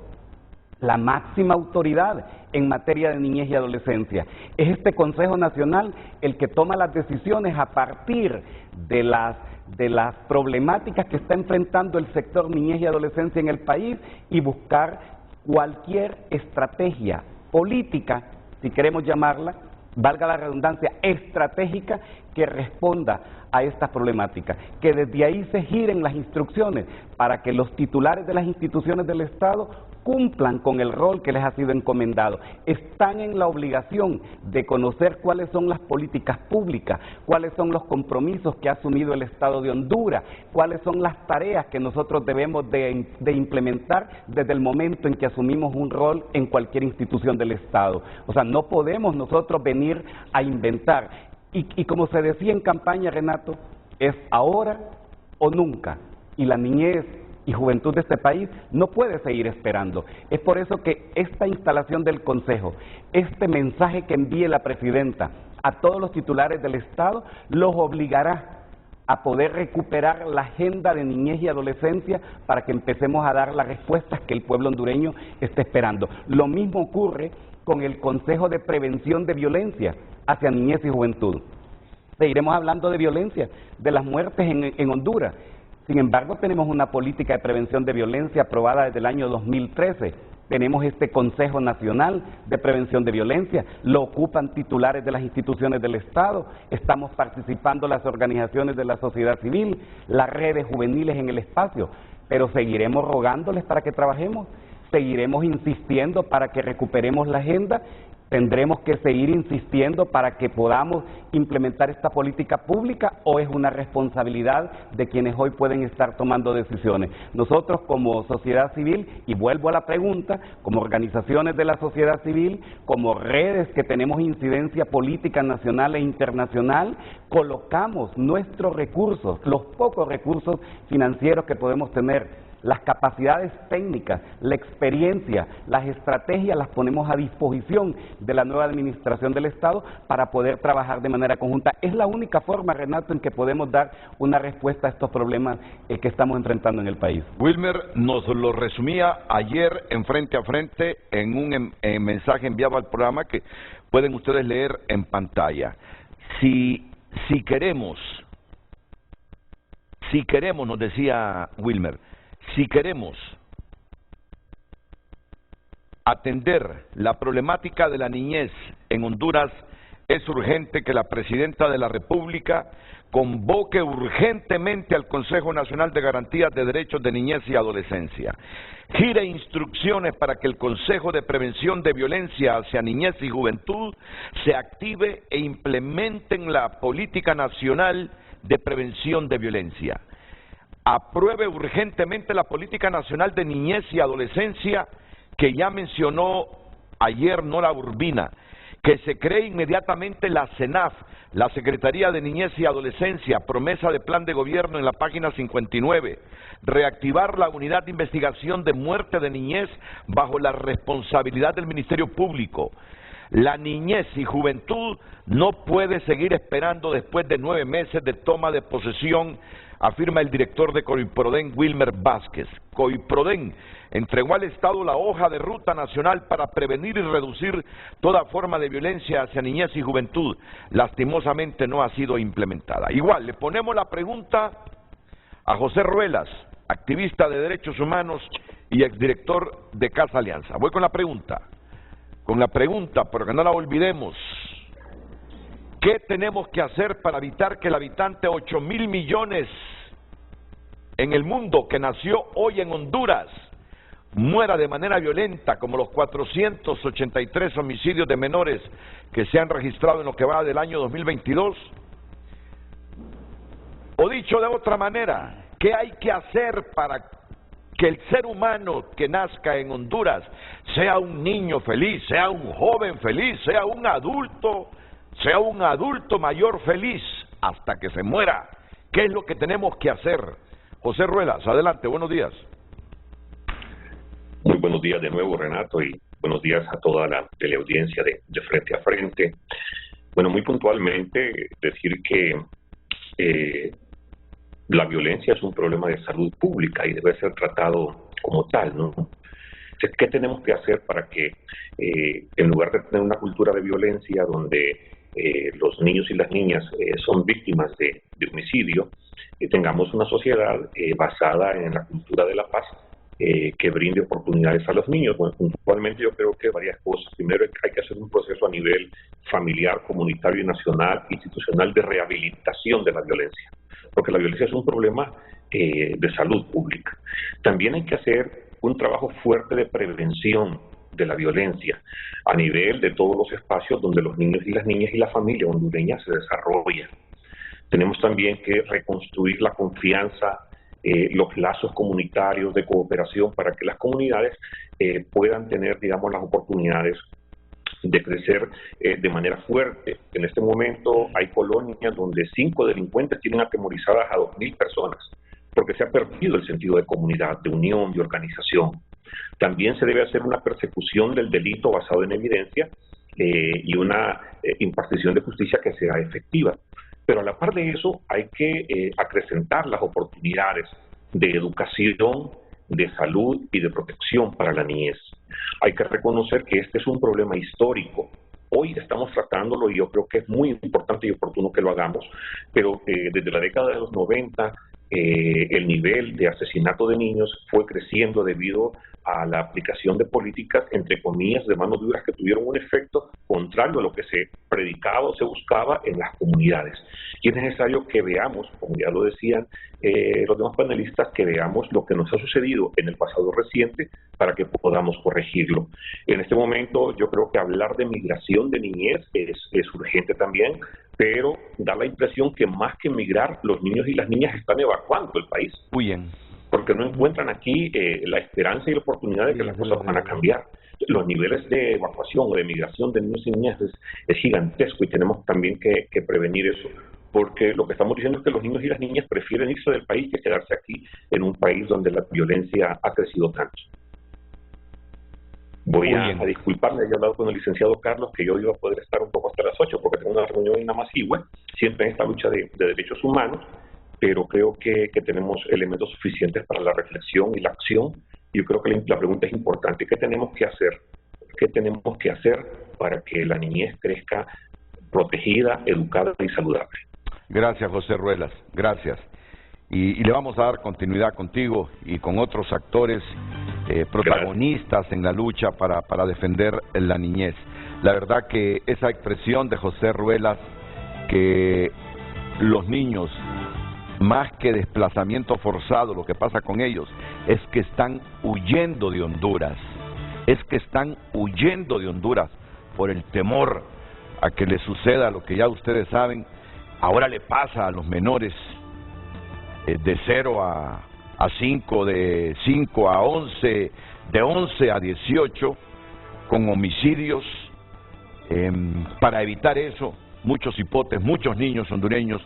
la máxima autoridad en materia de niñez y adolescencia. Es este Consejo Nacional el que toma las decisiones a partir de las problemáticas que está enfrentando el sector niñez y adolescencia en el país y buscar cualquier estrategia política, si queremos llamarla, valga la redundancia, estratégica que responda a estas problemáticas, que desde ahí se giren las instrucciones para que los titulares de las instituciones del Estado cumplan con el rol que les ha sido encomendado. Están en la obligación de conocer cuáles son las políticas públicas, cuáles son los compromisos que ha asumido el Estado de Honduras, cuáles son las tareas que nosotros debemos de implementar desde el momento en que asumimos un rol en cualquier institución del Estado. O sea, no podemos nosotros venir a inventar. Y como se decía en campaña, Renato, es ahora o nunca. Y la niñez y juventud de este país no puede seguir esperando. Es por eso que esta instalación del Consejo, este mensaje que envíe la Presidenta a todos los titulares del Estado, los obligará a poder recuperar la agenda de niñez y adolescencia para que empecemos a dar las respuestas que el pueblo hondureño está esperando. Lo mismo ocurre con el Consejo de Prevención de Violencia hacia Niñez y Juventud. Seguiremos hablando de violencia, de las muertes en Honduras. Sin embargo, tenemos una política de prevención de violencia aprobada desde el año 2013. Tenemos este Consejo Nacional de Prevención de Violencia, lo ocupan titulares de las instituciones del Estado, estamos participando las organizaciones de la sociedad civil, las redes juveniles en el espacio, pero seguiremos rogándoles para que trabajemos, seguiremos insistiendo para que recuperemos la agenda. ¿Tendremos que seguir insistiendo para que podamos implementar esta política pública o es una responsabilidad de quienes hoy pueden estar tomando decisiones? Nosotros como sociedad civil, y vuelvo a la pregunta, como organizaciones de la sociedad civil, como redes que tenemos incidencia política nacional e internacional, colocamos nuestros recursos, los pocos recursos financieros que podemos tener, las capacidades técnicas, la experiencia, las estrategias las ponemos a disposición de la nueva administración del Estado para poder trabajar de manera conjunta. Es la única forma, Renato, en que podemos dar una respuesta a estos problemas que estamos enfrentando en el país. Wilmer nos lo resumía ayer en Frente a Frente en un mensaje enviado al programa que pueden ustedes leer en pantalla. Si queremos, nos decía Wilmer, si queremos atender la problemática de la niñez en Honduras, es urgente que la Presidenta de la República convoque urgentemente al Consejo Nacional de Garantías de Derechos de Niñez y Adolescencia. Gire instrucciones para que el Consejo de Prevención de Violencia hacia Niñez y Juventud se active e implementen la Política Nacional de Prevención de Violencia. Apruebe urgentemente la Política Nacional de Niñez y Adolescencia que ya mencionó ayer Nora Urbina, que se cree inmediatamente la CENAF, la Secretaría de Niñez y Adolescencia, promesa de plan de gobierno en la página 59, reactivar la unidad de investigación de muerte de niñez bajo la responsabilidad del Ministerio Público. La niñez y juventud no puede seguir esperando después de 9 meses de toma de posesión, afirma el director de COIPRODEN, Wilmer Vázquez. COIPRODEN entregó al Estado la hoja de ruta nacional para prevenir y reducir toda forma de violencia hacia niñez y juventud. Lastimosamente no ha sido implementada. Igual, le ponemos la pregunta a José Ruelas, activista de derechos humanos y exdirector de Casa Alianza. Voy con la pregunta, porque no la olvidemos. ¿Qué tenemos que hacer para evitar que el habitante 8.000 millones en el mundo que nació hoy en Honduras muera de manera violenta, como los 483 homicidios de menores que se han registrado en lo que va del año 2022? O dicho de otra manera, ¿qué hay que hacer para que el ser humano que nazca en Honduras sea un niño feliz, sea un joven feliz, sea un adulto mayor feliz hasta que se muera? ¿Qué es lo que tenemos que hacer? José Ruelas, adelante, buenos días. Muy buenos días de nuevo, Renato, y buenos días a toda la teleaudiencia de Frente a Frente. Bueno, muy puntualmente decir que la violencia es un problema de salud pública y debe ser tratado como tal, ¿no? ¿Qué tenemos que hacer para que en lugar de tener una cultura de violencia donde los niños y las niñas son víctimas de homicidio, tengamos una sociedad basada en la cultura de la paz, que brinde oportunidades a los niños? Bueno, puntualmente yo creo que varias cosas. Primero, hay que hacer un proceso a nivel familiar, comunitario y nacional, institucional, de rehabilitación de la violencia, porque la violencia es un problema de salud pública. También hay que hacer un trabajo fuerte de prevención de la violencia a nivel de todos los espacios donde los niños y las niñas y la familia hondureña se desarrollan. Tenemos también que reconstruir la confianza, los lazos comunitarios de cooperación para que las comunidades puedan tener, digamos, las oportunidades de crecer de manera fuerte. En este momento hay colonias donde 5 delincuentes tienen atemorizadas a 2.000 personas, porque se ha perdido el sentido de comunidad, de unión, de organización. También se debe hacer una persecución del delito basado en evidencia y una impartición de justicia que sea efectiva. Pero a la par de eso hay que acrecentar las oportunidades de educación, de salud y de protección para la niñez. Hay que reconocer que este es un problema histórico. Hoy estamos tratándolo y yo creo que es muy importante y oportuno que lo hagamos, pero desde la década de los 90 el nivel de asesinato de niños fue creciendo debido a la aplicación de políticas, entre comillas, de mano duras que tuvieron un efecto contrario a lo que se predicaba o se buscaba en las comunidades. Y es necesario que veamos, como ya lo decían los demás panelistas, que veamos lo que nos ha sucedido en el pasado reciente para que podamos corregirlo. En este momento yo creo que hablar de migración de niñez es urgente también, pero da la impresión que más que migrar, los niños y las niñas están evacuando el país. Huyen. Porque no encuentran aquí la esperanza y la oportunidad de que las cosas van a cambiar. Los niveles de evacuación o de migración de niños y niñas es gigantesco y tenemos también que prevenir eso, porque lo que estamos diciendo es que los niños y las niñas prefieren irse del país que quedarse aquí en un país donde la violencia ha crecido tanto. Voy a disculparme, he hablado con el licenciado Carlos que yo iba a poder estar un poco hasta las 8 porque tengo una reunión en Namasihue, siempre en esta lucha de derechos humanos, pero creo que tenemos elementos suficientes para la reflexión y la acción. Yo creo que la pregunta es importante. ¿Qué tenemos que hacer? ¿Qué tenemos que hacer para que la niñez crezca protegida, educada y saludable? Gracias, José Ruelas. Gracias. Y le vamos a dar continuidad contigo y con otros actores protagonistas en la lucha para defender la niñez. La verdad que esa expresión de José Ruelas, que los niños, más que desplazamiento forzado, lo que pasa con ellos es que están huyendo de Honduras. Es que están huyendo de Honduras por el temor a que les suceda lo que ya ustedes saben. Ahora le pasa a los menores de 0 a 5, de 5 a 11, de 11 a 18, con homicidios. Para evitar eso, muchos hipotes, muchos niños hondureños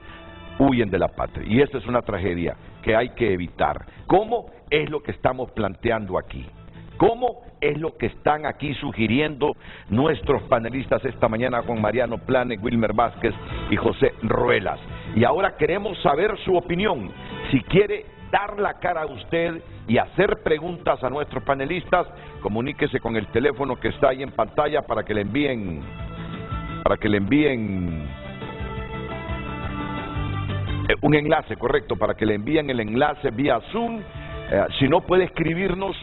huyen de la patria. Y esta es una tragedia que hay que evitar. ¿Cómo? Es lo que estamos planteando aquí. ¿Cómo? Es lo que están aquí sugiriendo nuestros panelistas esta mañana con Mariano Planes, Wilmer Vázquez y José Ruelas. Y ahora queremos saber su opinión. Si quiere dar la cara a usted y hacer preguntas a nuestros panelistas, comuníquese con el teléfono que está ahí en pantalla para que le envíen un enlace, correcto, para que le envíen el enlace vía Zoom. Si no, puede escribirnos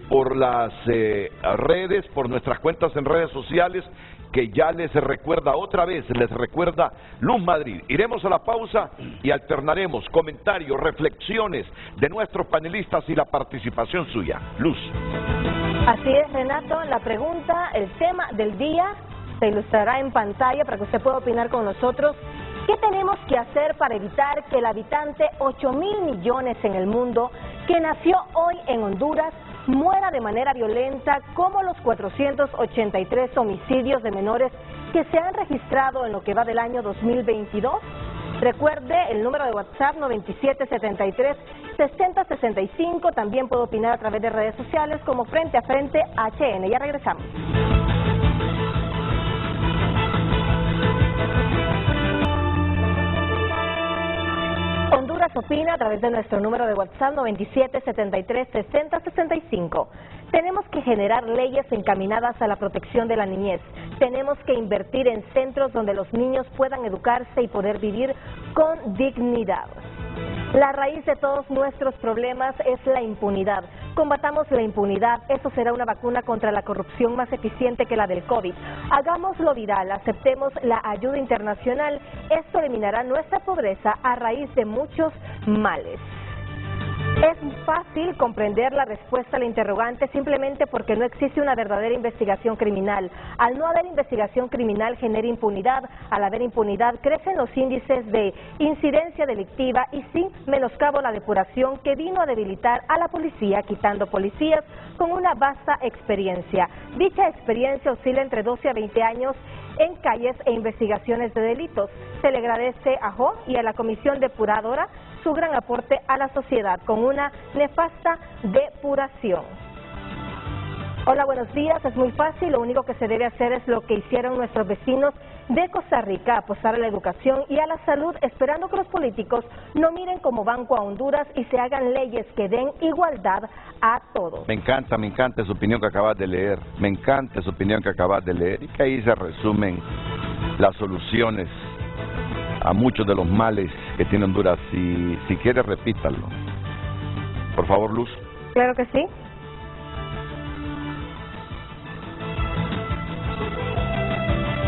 por las redes, por nuestras cuentas en redes sociales, que ya les recuerda otra vez, les recuerda Luz Madrid. Iremos a la pausa y alternaremos comentarios, reflexiones de nuestros panelistas y la participación suya. Luz. Así es, Renato, la pregunta, el tema del día se ilustrará en pantalla para que usted pueda opinar con nosotros. ¿Qué tenemos que hacer para evitar que el habitante 8.000 millones en el mundo, que nació hoy en Honduras, muera de manera violenta como los 483 homicidios de menores que se han registrado en lo que va del año 2022? Recuerde el número de WhatsApp 9773-6065. También puede opinar a través de redes sociales como Frente a Frente HN. Ya regresamos. Honduras opina a través de nuestro número de WhatsApp 9773-6065. Tenemos que generar leyes encaminadas a la protección de la niñez. Tenemos que invertir en centros donde los niños puedan educarse y poder vivir con dignidad. La raíz de todos nuestros problemas es la impunidad. Combatamos la impunidad, eso será una vacuna contra la corrupción más eficiente que la del COVID. Hagámoslo viral, aceptemos la ayuda internacional, esto eliminará nuestra pobreza a raíz de muchos males. Es fácil comprender la respuesta al interrogante simplemente porque no existe una verdadera investigación criminal. Al no haber investigación criminal genera impunidad. Al haber impunidad crecen los índices de incidencia delictiva y sin menoscabo la depuración que vino a debilitar a la policía, quitando policías con una vasta experiencia. Dicha experiencia oscila entre 12 a 20 años en calles e investigaciones de delitos. Se le agradece a JO y a la Comisión Depuradora su gran aporte a la sociedad con una nefasta depuración. Hola, buenos días. Es muy fácil, lo único que se debe hacer es lo que hicieron nuestros vecinos de Costa Rica a apostar a la educación y a la salud, esperando que los políticos no miren como banco a Honduras y se hagan leyes que den igualdad a todos. Me encanta esa opinión que acabas de leer, me encanta esa opinión que acabas de leer y que ahí se resumen las soluciones a muchos de los males que tiene Honduras. Si quiere, repítalo. Por favor, Luz. Claro que sí.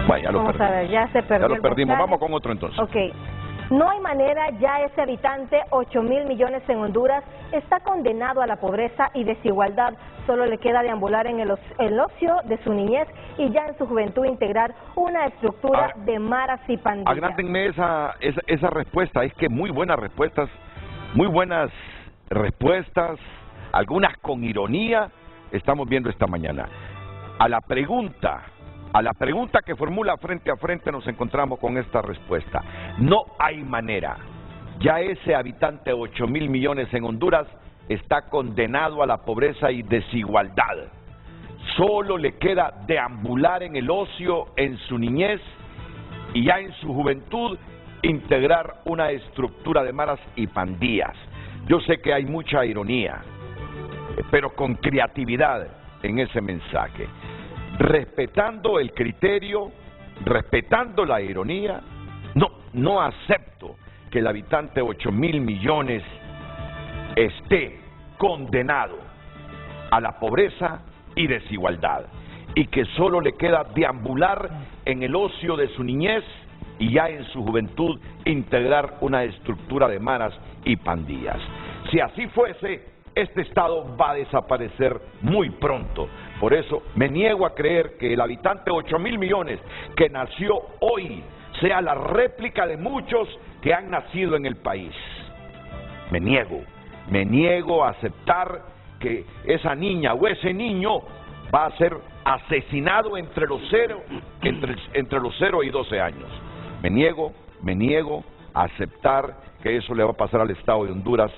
Bueno, ya lo Vamos perdimos. a ver, ya se perdió. Ya lo perdimos, vamos con otro entonces. Ok. No hay manera, ya ese habitante, 8.000 millones en Honduras, está condenado a la pobreza y desigualdad. Solo le queda deambular en el ocio de su niñez y ya en su juventud integrar una estructura de maras y pandillas. Agrándenme esa respuesta, es que muy buenas respuestas, algunas con ironía, estamos viendo esta mañana. A la pregunta que formula frente a frente nos encontramos con esta respuesta. No hay manera. Ya ese habitante de 8.000 millones en Honduras está condenado a la pobreza y desigualdad. Solo le queda deambular en el ocio en su niñez y ya en su juventud integrar una estructura de maras y pandillas. Yo sé que hay mucha ironía, pero con creatividad en ese mensaje. Respetando el criterio, respetando la ironía, no acepto que el habitante de 8.000 millones esté condenado a la pobreza y desigualdad y que solo le queda deambular en el ocio de su niñez y ya en su juventud integrar una estructura de maras y pandillas. Si así fuese, este Estado va a desaparecer muy pronto. Por eso me niego a creer que el habitante de 8.000 millones que nació hoy sea la réplica de muchos que han nacido en el país. Me niego a aceptar que esa niña o ese niño va a ser asesinado entre los 0 y 12 años. Me niego a aceptar que eso le va a pasar al Estado de Honduras,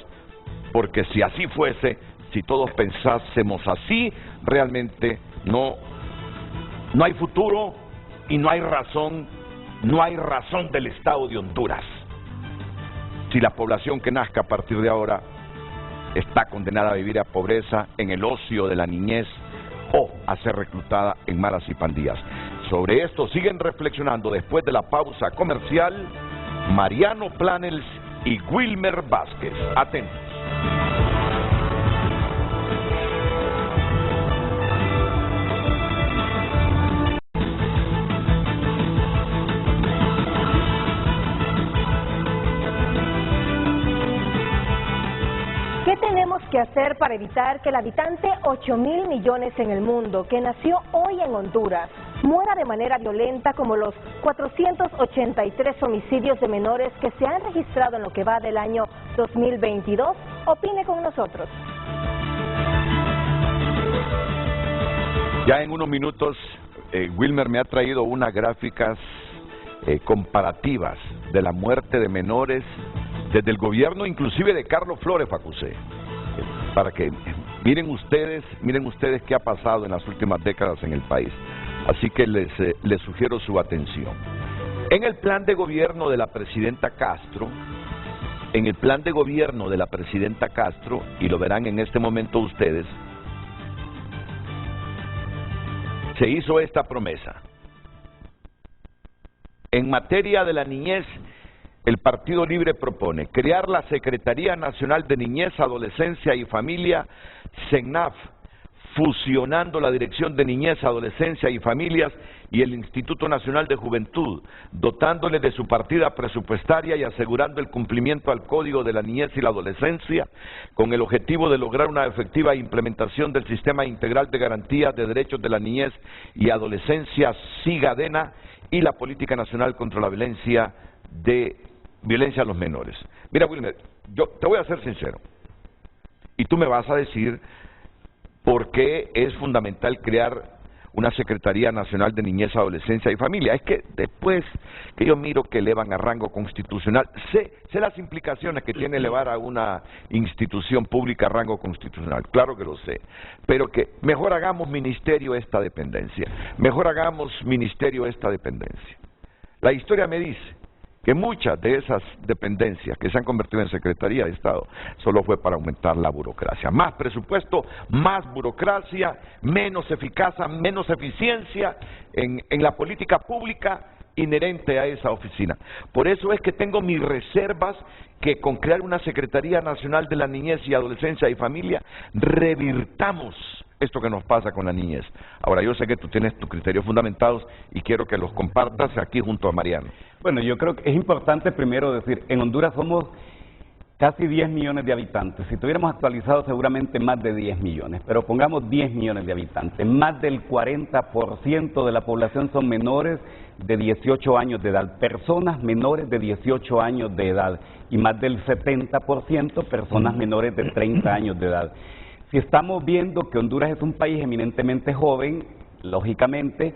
porque si así fuese, si todos pensásemos así, realmente no hay futuro y no hay razón del Estado de Honduras. Si la población que nazca a partir de ahora está condenada a vivir a pobreza, en el ocio de la niñez o a ser reclutada en maras y pandillas. Sobre esto siguen reflexionando después de la pausa comercial Mariano Planels y Wilmer Vázquez. Atentos. ¿Qué tenemos que hacer para evitar que el habitante 8.000 millones en el mundo, que nació hoy en Honduras, muera de manera violenta como los 483 homicidios de menores que se han registrado en lo que va del año 2022? Opine con nosotros. Ya en unos minutos, Wilmer me ha traído unas gráficas comparativas de la muerte de menores desde el gobierno inclusive de Carlos Flores Facusé, para que miren ustedes qué ha pasado en las últimas décadas en el país. Así que les sugiero su atención. En el plan de gobierno de la presidenta Castro, y lo verán en este momento ustedes, se hizo esta promesa. En materia de la niñez, el Partido Libre propone crear la Secretaría Nacional de Niñez, Adolescencia y Familia, SENAF, fusionando la Dirección de Niñez, Adolescencia y Familias y el Instituto Nacional de Juventud, dotándole de su partida presupuestaria y asegurando el cumplimiento al Código de la Niñez y la Adolescencia, con el objetivo de lograr una efectiva implementación del Sistema Integral de Garantía de Derechos de la Niñez y Adolescencia, SIGADENA, y la Política Nacional contra la Violencia a los Menores. Mira, Wilmer, yo te voy a ser sincero, y tú me vas a decir por qué es fundamental crear una Secretaría Nacional de Niñez, Adolescencia y Familia. Es que después que yo miro que elevan a rango constitucional, sé las implicaciones que tiene elevar a una institución pública a rango constitucional, claro que lo sé, pero que mejor hagamos ministerio esta dependencia, La historia me dice que muchas de esas dependencias que se han convertido en Secretaría de Estado solo fue para aumentar la burocracia. Más presupuesto, más burocracia, menos eficacia, menos eficiencia en la política pública inherente a esa oficina. Por eso es que tengo mis reservas que con crear una Secretaría Nacional de la Niñez y Adolescencia y Familia revirtamos esto que nos pasa con la niñez. Ahora, yo sé que tú tienes tus criterios fundamentados y quiero que los compartas aquí junto a Mariano. Bueno, yo creo que es importante primero decir, en Honduras somos casi 10 millones de habitantes. Si tuviéramos actualizado seguramente más de 10 millones, pero pongamos 10 millones de habitantes. Más del 40% de la población son menores de 18 años de edad, personas menores de 18 años de edad, y más del 70% personas menores de 30 años de edad. Si estamos viendo que Honduras es un país eminentemente joven, lógicamente,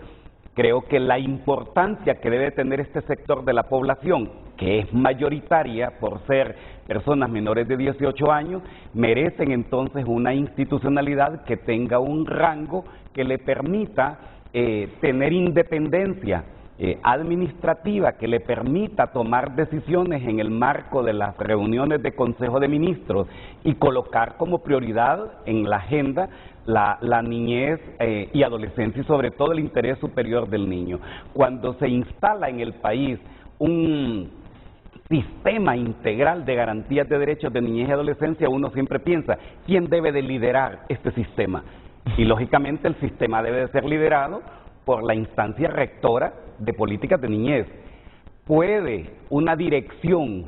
creo que la importancia que debe tener este sector de la población, que es mayoritaria por ser personas menores de 18 años, merecen entonces una institucionalidad que tenga un rango que le permita tener independencia administrativa, que le permita tomar decisiones en el marco de las reuniones de Consejo de Ministros y colocar como prioridad en la agenda la niñez y adolescencia y sobre todo el interés superior del niño. Cuando se instala en el país un sistema integral de garantías de derechos de niñez y adolescencia, uno siempre piensa, ¿quién debe de liderar este sistema? Y lógicamente el sistema debe de ser liderado por la instancia rectora de políticas de niñez. ¿Puede una dirección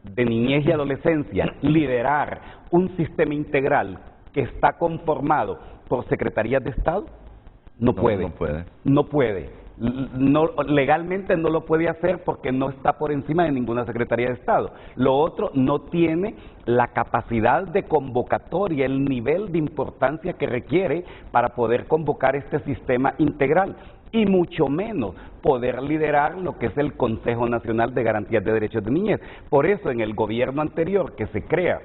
de niñez y adolescencia liderar un sistema integral que está conformado por secretarías de Estado? No puede. No puede. No, legalmente no lo puede hacer porque no está por encima de ninguna Secretaría de Estado. Lo otro, no tiene la capacidad de convocatoria, el nivel de importancia que requiere para poder convocar este sistema integral y mucho menos poder liderar lo que es el Consejo Nacional de Garantías de Derechos de Niñez. Por eso en el gobierno anterior que se crea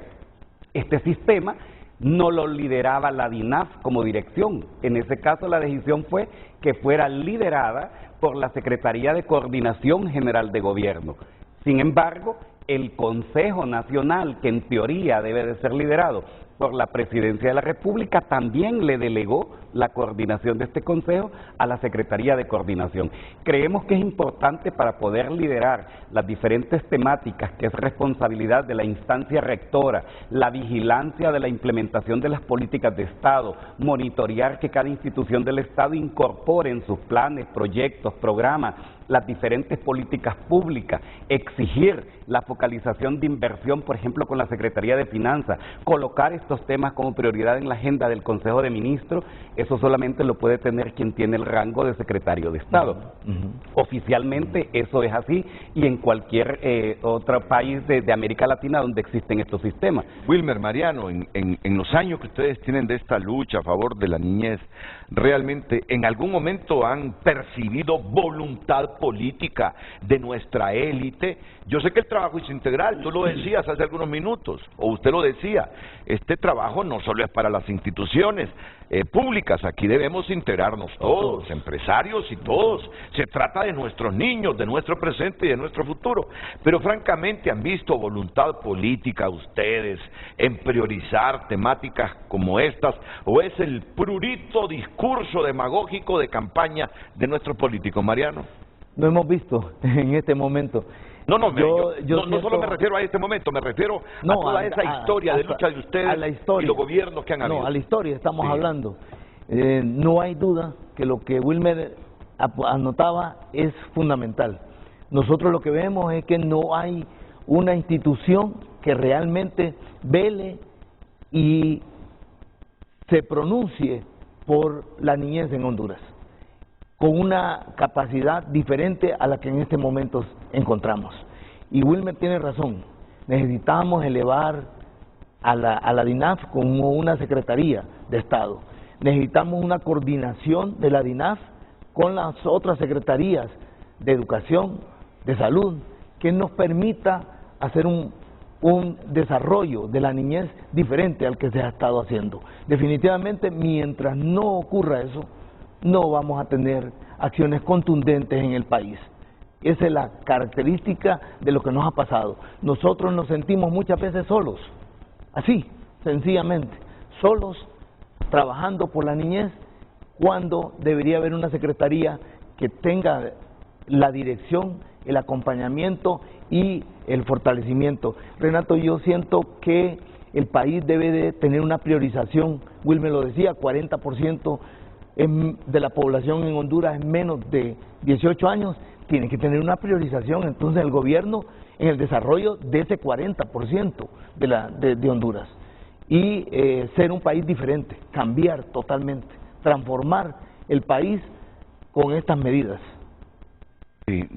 este sistema, no lo lideraba la DINAF como dirección. En ese caso la decisión fue que fuera liderada por la Secretaría de Coordinación General de Gobierno. Sin embargo, el Consejo Nacional, que en teoría debe de ser liderado por la Presidencia de la República, también le delegó la coordinación de este Consejo a la Secretaría de Coordinación. Creemos que es importante para poder liderar las diferentes temáticas, que es responsabilidad de la instancia rectora, la vigilancia de la implementación de las políticas de Estado, monitorear que cada institución del Estado incorpore en sus planes, proyectos, programas, las diferentes políticas públicas, exigir la focalización de inversión, por ejemplo, con la Secretaría de Finanzas, colocar estos temas como prioridad en la agenda del Consejo de Ministros. Eso solamente lo puede tener quien tiene el rango de secretario de Estado. Oficialmente eso es así y en cualquier otro país de América Latina donde existen estos sistemas. Wilmer, Mariano, en los años que ustedes tienen de esta lucha a favor de la niñez, ¿realmente en algún momento han percibido voluntad política de nuestra élite? Yo sé que el trabajo es integral, tú lo decías hace algunos minutos, o usted lo decía, este trabajo no solo es para las instituciones públicas, aquí debemos integrarnos todos, empresarios y todos, se trata de nuestros niños, de nuestro presente y de nuestro futuro, pero francamente ¿han visto voluntad política ustedes en priorizar temáticas como estas, o es el prurito discurso demagógico de campaña de nuestros políticos? Mariano. No hemos visto en este momento. No solo me refiero a este momento, me refiero a toda esa historia de lucha de ustedes y los gobiernos que han habido. No, a la historia estamos hablando. No hay duda que lo que Wilmer anotaba es fundamental. Nosotros lo que vemos es que no hay una institución que realmente vele y se pronuncie por la niñez en Honduras, con una capacidad diferente a la que en este momento encontramos. Y Wilmer tiene razón, necesitamos elevar a la DINAF como una Secretaría de Estado. Necesitamos una coordinación de la DINAF con las otras secretarías de Educación, de Salud, que nos permita hacer un desarrollo de la niñez diferente al que se ha estado haciendo. Definitivamente, mientras no ocurra eso, no vamos a tener acciones contundentes en el país. Esa es la característica de lo que nos ha pasado. Nosotros nos sentimos muchas veces solos, así, sencillamente, solos, trabajando por la niñez, cuando debería haber una secretaría que tenga la dirección, el acompañamiento y el fortalecimiento. Renato, yo siento que el país debe de tener una priorización. Wilmer lo decía, 40% de la población en Honduras es menos de 18 años, tiene que tener una priorización. Entonces el gobierno en el desarrollo de ese 40% de Honduras y ser un país diferente, cambiar totalmente, transformar el país con estas medidas. Sí,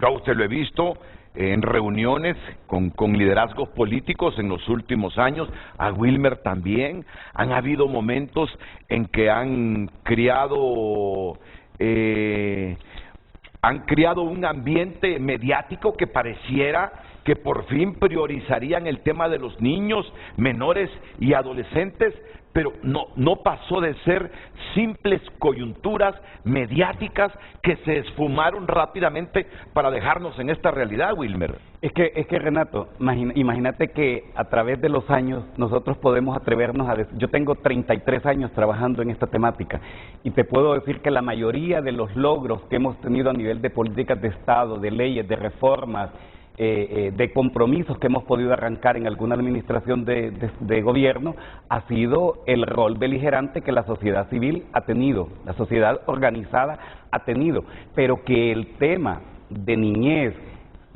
yo a usted lo he visto en reuniones con liderazgos políticos en los últimos años, a Wilmer también. Han habido momentos en que han criado un ambiente mediático que pareciera que por fin priorizarían el tema de los niños, menores y adolescentes, pero no pasó de ser simples coyunturas mediáticas que se esfumaron rápidamente para dejarnos en esta realidad, Wilmer. Es que Renato, imagínate que a través de los años nosotros podemos atrevernos a decir, yo tengo 33 años trabajando en esta temática y te puedo decir que la mayoría de los logros que hemos tenido a nivel de políticas de Estado, de leyes, de reformas, de compromisos que hemos podido arrancar en alguna administración de gobierno, ha sido el rol beligerante que la sociedad civil ha tenido, la sociedad organizada ha tenido, pero que el tema de niñez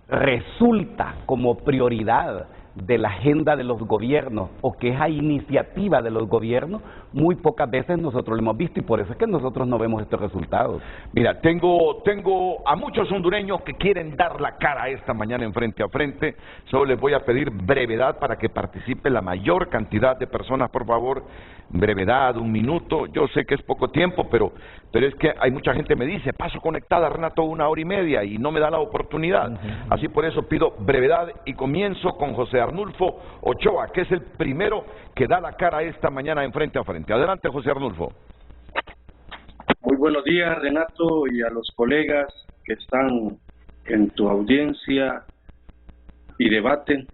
resulta como prioridad de la agenda de los gobiernos o que es a iniciativa de los gobiernos, muy pocas veces nosotros lo hemos visto y por eso es que nosotros no vemos estos resultados. Mira, tengo a muchos hondureños que quieren dar la cara esta mañana en Frente a Frente. Solo les voy a pedir brevedad para que participe la mayor cantidad de personas, por favor. Brevedad, 1 minuto. Yo sé que es poco tiempo, pero es que hay mucha gente que me dice, paso conectada, Renato, 1 hora y media y no me da la oportunidad. Así por eso pido brevedad y comienzo con José Arnulfo Ochoa, que es el primero que da la cara esta mañana en Frente a Frente. Adelante, José Arnulfo. Muy buenos días, Renato, y a los colegas que están en tu audiencia y debaten.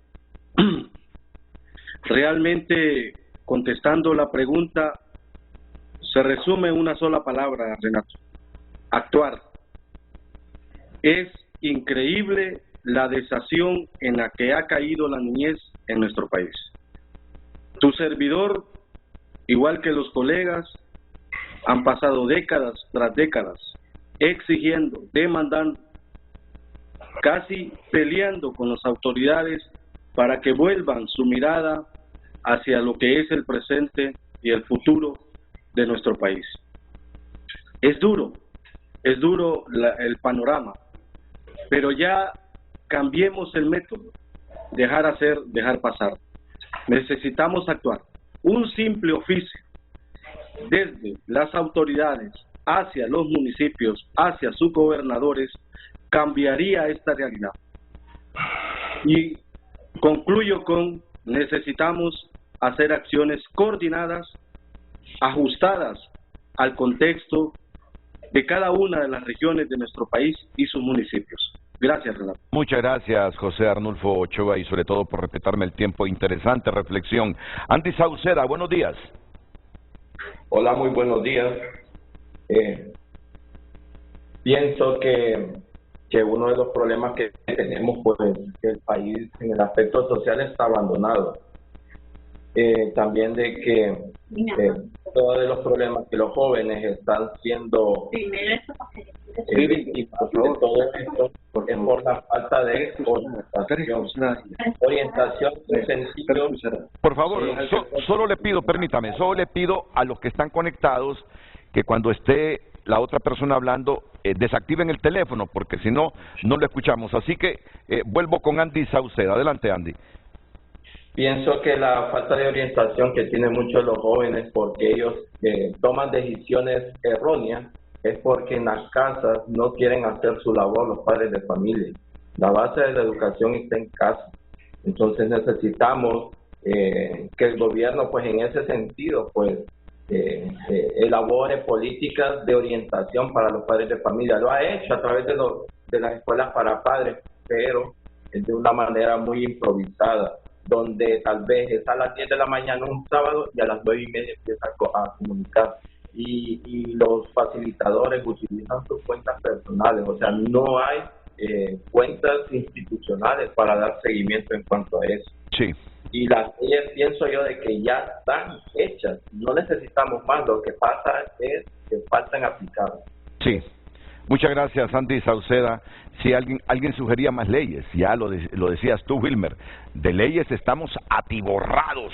Realmente, contestando la pregunta, se resume en una sola palabra, Renato: actuar. Es increíble la desación en la que ha caído la niñez en nuestro país. Tu servidor, igual que los colegas, han pasado décadas tras décadas exigiendo, demandando, casi peleando con las autoridades para que vuelvan su mirada hacia lo que es el presente y el futuro de nuestro país. Es duro el panorama, pero ya cambiemos el método, dejar hacer, dejar pasar. Necesitamos actuar. Un simple oficio desde las autoridades hacia los municipios, hacia sus gobernadores, cambiaría esta realidad. Y concluyo con: necesitamos hacer acciones coordinadas, ajustadas al contexto de cada una de las regiones de nuestro país y sus municipios. Gracias, Renato. Muchas gracias, José Arnulfo Ochoa, y sobre todo por respetarme el tiempo. Interesante reflexión. Andy Sauceda, buenos días. Hola, muy buenos días. Pienso que uno de los problemas que tenemos, pues, que el país en el aspecto social está abandonado. También de que todos los problemas que los jóvenes están siendo víctimas de todo esto es por la falta de orientación de sentido. Por favor, solo le pido, permítame, solo le pido a los que están conectados que cuando esté la otra persona hablando, desactiven el teléfono, porque si no, no lo escuchamos. Así que vuelvo con Andy Sauceda. Adelante, Andy. Pienso que la falta de orientación que tienen muchos los jóvenes, porque ellos toman decisiones erróneas, es porque en las casas no quieren hacer su labor los padres de familia. La base de la educación está en casa. Entonces necesitamos que el gobierno, pues en ese sentido, pues elabore políticas de orientación para los padres de familia. Lo ha hecho a través de de las escuelas para padres, pero de una manera muy improvisada, donde tal vez es a las 10 de la mañana un sábado y a las 9:30 empieza a comunicar. Y los facilitadores utilizan sus cuentas personales, o sea, no hay cuentas institucionales para dar seguimiento en cuanto a eso. Sí. Y las leyes, pienso yo, de que ya están hechas, no necesitamos más, lo que pasa es que faltan aplicarlas. Sí. Muchas gracias, Andy Sauceda. Si alguien sugería más leyes, ya lo decías tú, Wilmer, de leyes estamos atiborrados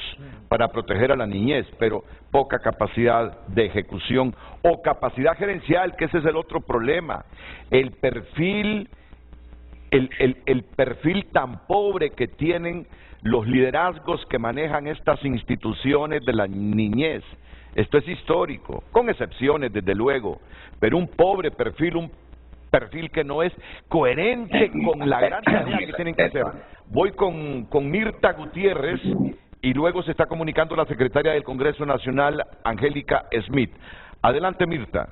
para proteger a la niñez, pero poca capacidad de ejecución o capacidad gerencial, que ese es el otro problema. El perfil tan pobre que tienen los liderazgos que manejan estas instituciones de la niñez. Esto es histórico, con excepciones desde luego, pero un pobre perfil, un perfil que no es coherente con la gran tarea que tienen que hacer. Voy con Mirta Gutiérrez y luego se está comunicando la secretaria del Congreso Nacional, Angélica Smith. Adelante, Mirta.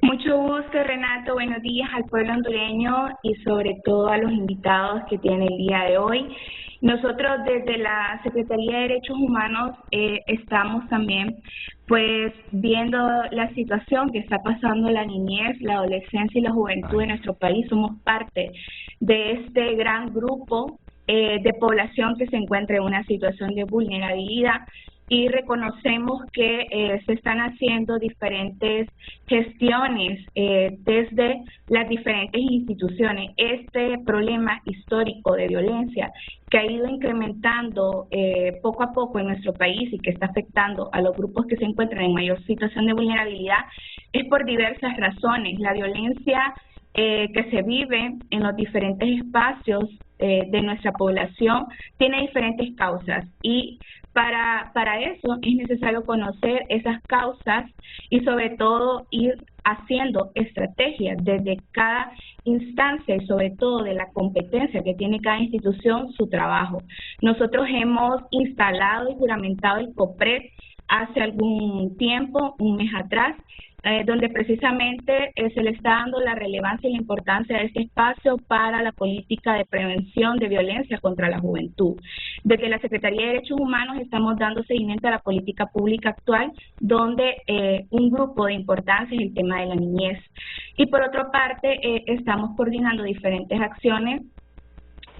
Mucho gusto, Renato. Buenos días al pueblo hondureño y sobre todo a los invitados que tiene el día de hoy. Nosotros desde la Secretaría de Derechos Humanos estamos también pues viendo la situación que está pasando la niñez, la adolescencia y la juventud en nuestro país. Somos parte de este gran grupo de población que se encuentra en una situación de vulnerabilidad y reconocemos que se están haciendo diferentes gestiones desde las diferentes instituciones. Este problema histórico de violencia que ha ido incrementando poco a poco en nuestro país y que está afectando a los grupos que se encuentran en mayor situación de vulnerabilidad es por diversas razones. La violencia que se vive en los diferentes espacios de nuestra población tiene diferentes causas y para eso es necesario conocer esas causas y sobre todo ir haciendo estrategias desde cada instancia y sobre todo de la competencia que tiene cada institución su trabajo. Nosotros hemos instalado y juramentado el COPRED hace algún tiempo, un mes atrás, donde precisamente se le está dando la relevancia y la importancia de este espacio para la política de prevención de violencia contra la juventud. Desde la Secretaría de Derechos Humanos estamos dando seguimiento a la política pública actual, donde un grupo de importancia es el tema de la niñez. Y por otra parte, estamos coordinando diferentes acciones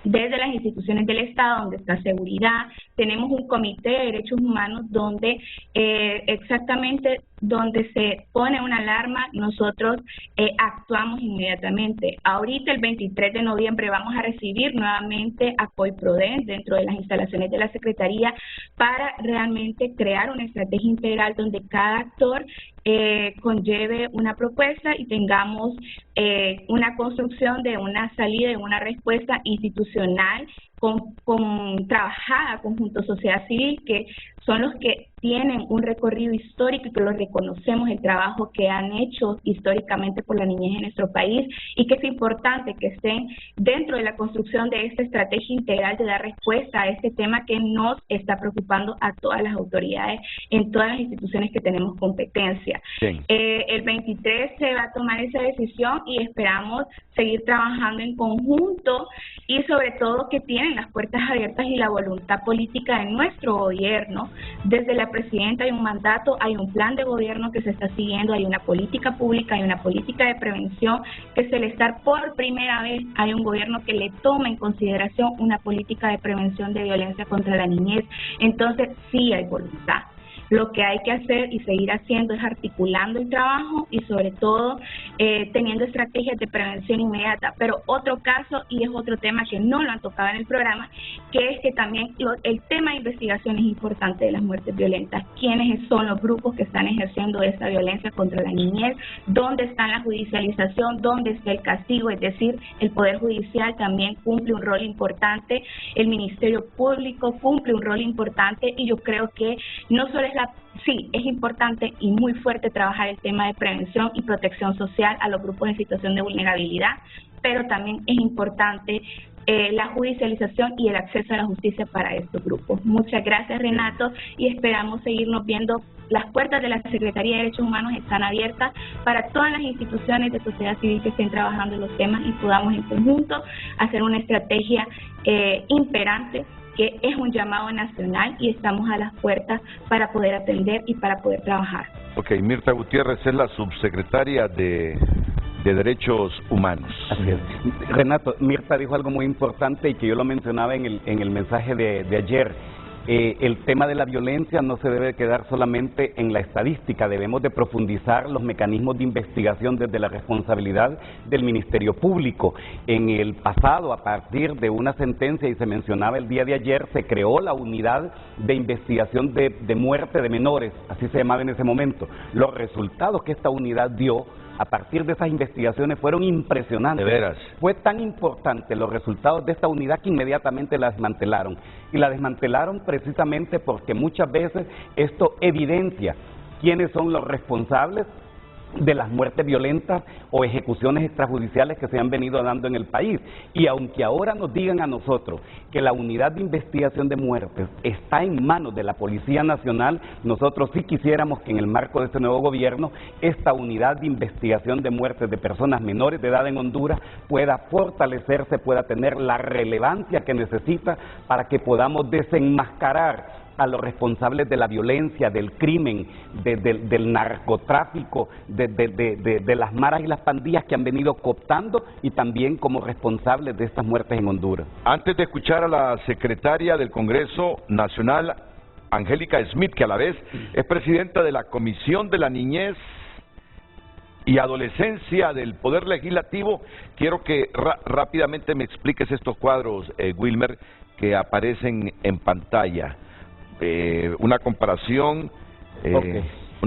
desde las instituciones del Estado, donde está seguridad. Tenemos un comité de derechos humanos donde exactamente donde se pone una alarma, nosotros actuamos inmediatamente. Ahorita, el 23 de noviembre, vamos a recibir nuevamente a COIPRODEN dentro de las instalaciones de la Secretaría para realmente crear una estrategia integral donde cada actor conlleve una propuesta y tengamos una construcción de una salida, de una respuesta institucional trabajada conjunto sociedad civil, que son los que tienen un recorrido histórico y que los reconocemos el trabajo que han hecho históricamente por la niñez en nuestro país y que es importante que estén dentro de la construcción de esta estrategia integral de dar respuesta a este tema que nos está preocupando a todas las autoridades en todas las instituciones que tenemos competencia. El 23 se va a tomar esa decisión y esperamos seguir trabajando en conjunto y sobre todo que tienen las puertas abiertas y la voluntad política de nuestro gobierno. Desde la presidenta hay un mandato, hay un plan de gobierno que se está siguiendo, hay una política pública, hay una política de prevención que se le está por primera vez, hay un gobierno que le toma en consideración una política de prevención de violencia contra la niñez. Entonces sí hay voluntad. Lo que hay que hacer y seguir haciendo es articulando el trabajo y sobre todo teniendo estrategias de prevención inmediata. Pero otro caso, y es otro tema que no lo han tocado en el programa, que es que también el tema de investigación es importante de las muertes violentas. ¿Quiénes son los grupos que están ejerciendo esta violencia contra la niñez? ¿Dónde está la judicialización? ¿Dónde está el castigo? Es decir, el Poder Judicial también cumple un rol importante, el Ministerio Público cumple un rol importante y yo creo que no solo es sí, es importante y muy fuerte trabajar el tema de prevención y protección social a los grupos en situación de vulnerabilidad, pero también es importante la judicialización y el acceso a la justicia para estos grupos. Muchas gracias, Renato, y esperamos seguirnos viendo. Las puertas de la Secretaría de Derechos Humanos están abiertas para todas las instituciones de sociedad civil que estén trabajando en los temas y podamos en conjunto hacer una estrategia imperante, que es un llamado nacional, y estamos a las puertas para poder atender y para poder trabajar. Ok, Mirta Gutiérrez es la subsecretaria de Derechos Humanos. Así es. Renato, Mirta dijo algo muy importante y que yo lo mencionaba en el mensaje de ayer. El tema de la violencia no se debe quedar solamente en la estadística, debemos de profundizar los mecanismos de investigación desde la responsabilidad del Ministerio Público. En el pasado, a partir de una sentencia, y se mencionaba el día de ayer, se creó la unidad de investigación de muerte de menores, así se llamaba en ese momento. Los resultados que esta unidad dio a partir de esas investigaciones fueron impresionantes. De veras. Fue tan importante los resultados de esta unidad que inmediatamente la desmantelaron. Y la desmantelaron precisamente porque muchas veces esto evidencia quiénes son los responsables de las muertes violentas o ejecuciones extrajudiciales que se han venido dando en el país. Y aunque ahora nos digan a nosotros que la unidad de investigación de muertes está en manos de la Policía Nacional, nosotros sí quisiéramos que en el marco de este nuevo gobierno esta unidad de investigación de muertes de personas menores de edad en Honduras pueda fortalecerse, pueda tener la relevancia que necesita para que podamos desenmascarar a los responsables de la violencia, del crimen, del narcotráfico, de las maras y las pandillas que han venido cooptando, y también como responsables de estas muertes en Honduras. Antes de escuchar a la secretaria del Congreso Nacional, Angélica Smith, que a la vez es presidenta de la Comisión de la Niñez y Adolescencia del Poder Legislativo, quiero que rápidamente me expliques estos cuadros, Wilmer, que aparecen en pantalla. Una comparación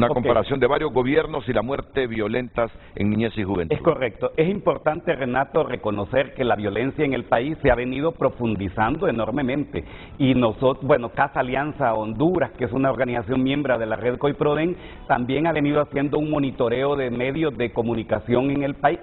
comparación de varios gobiernos y la muerte violentas en niñez y juventud. Es correcto. Es importante, Renato, reconocer que la violencia en el país se ha venido profundizando enormemente, y nosotros, bueno, Casa Alianza Honduras, que es una organización miembro de la red COIPRODEN, también ha venido haciendo un monitoreo de medios de comunicación en el país,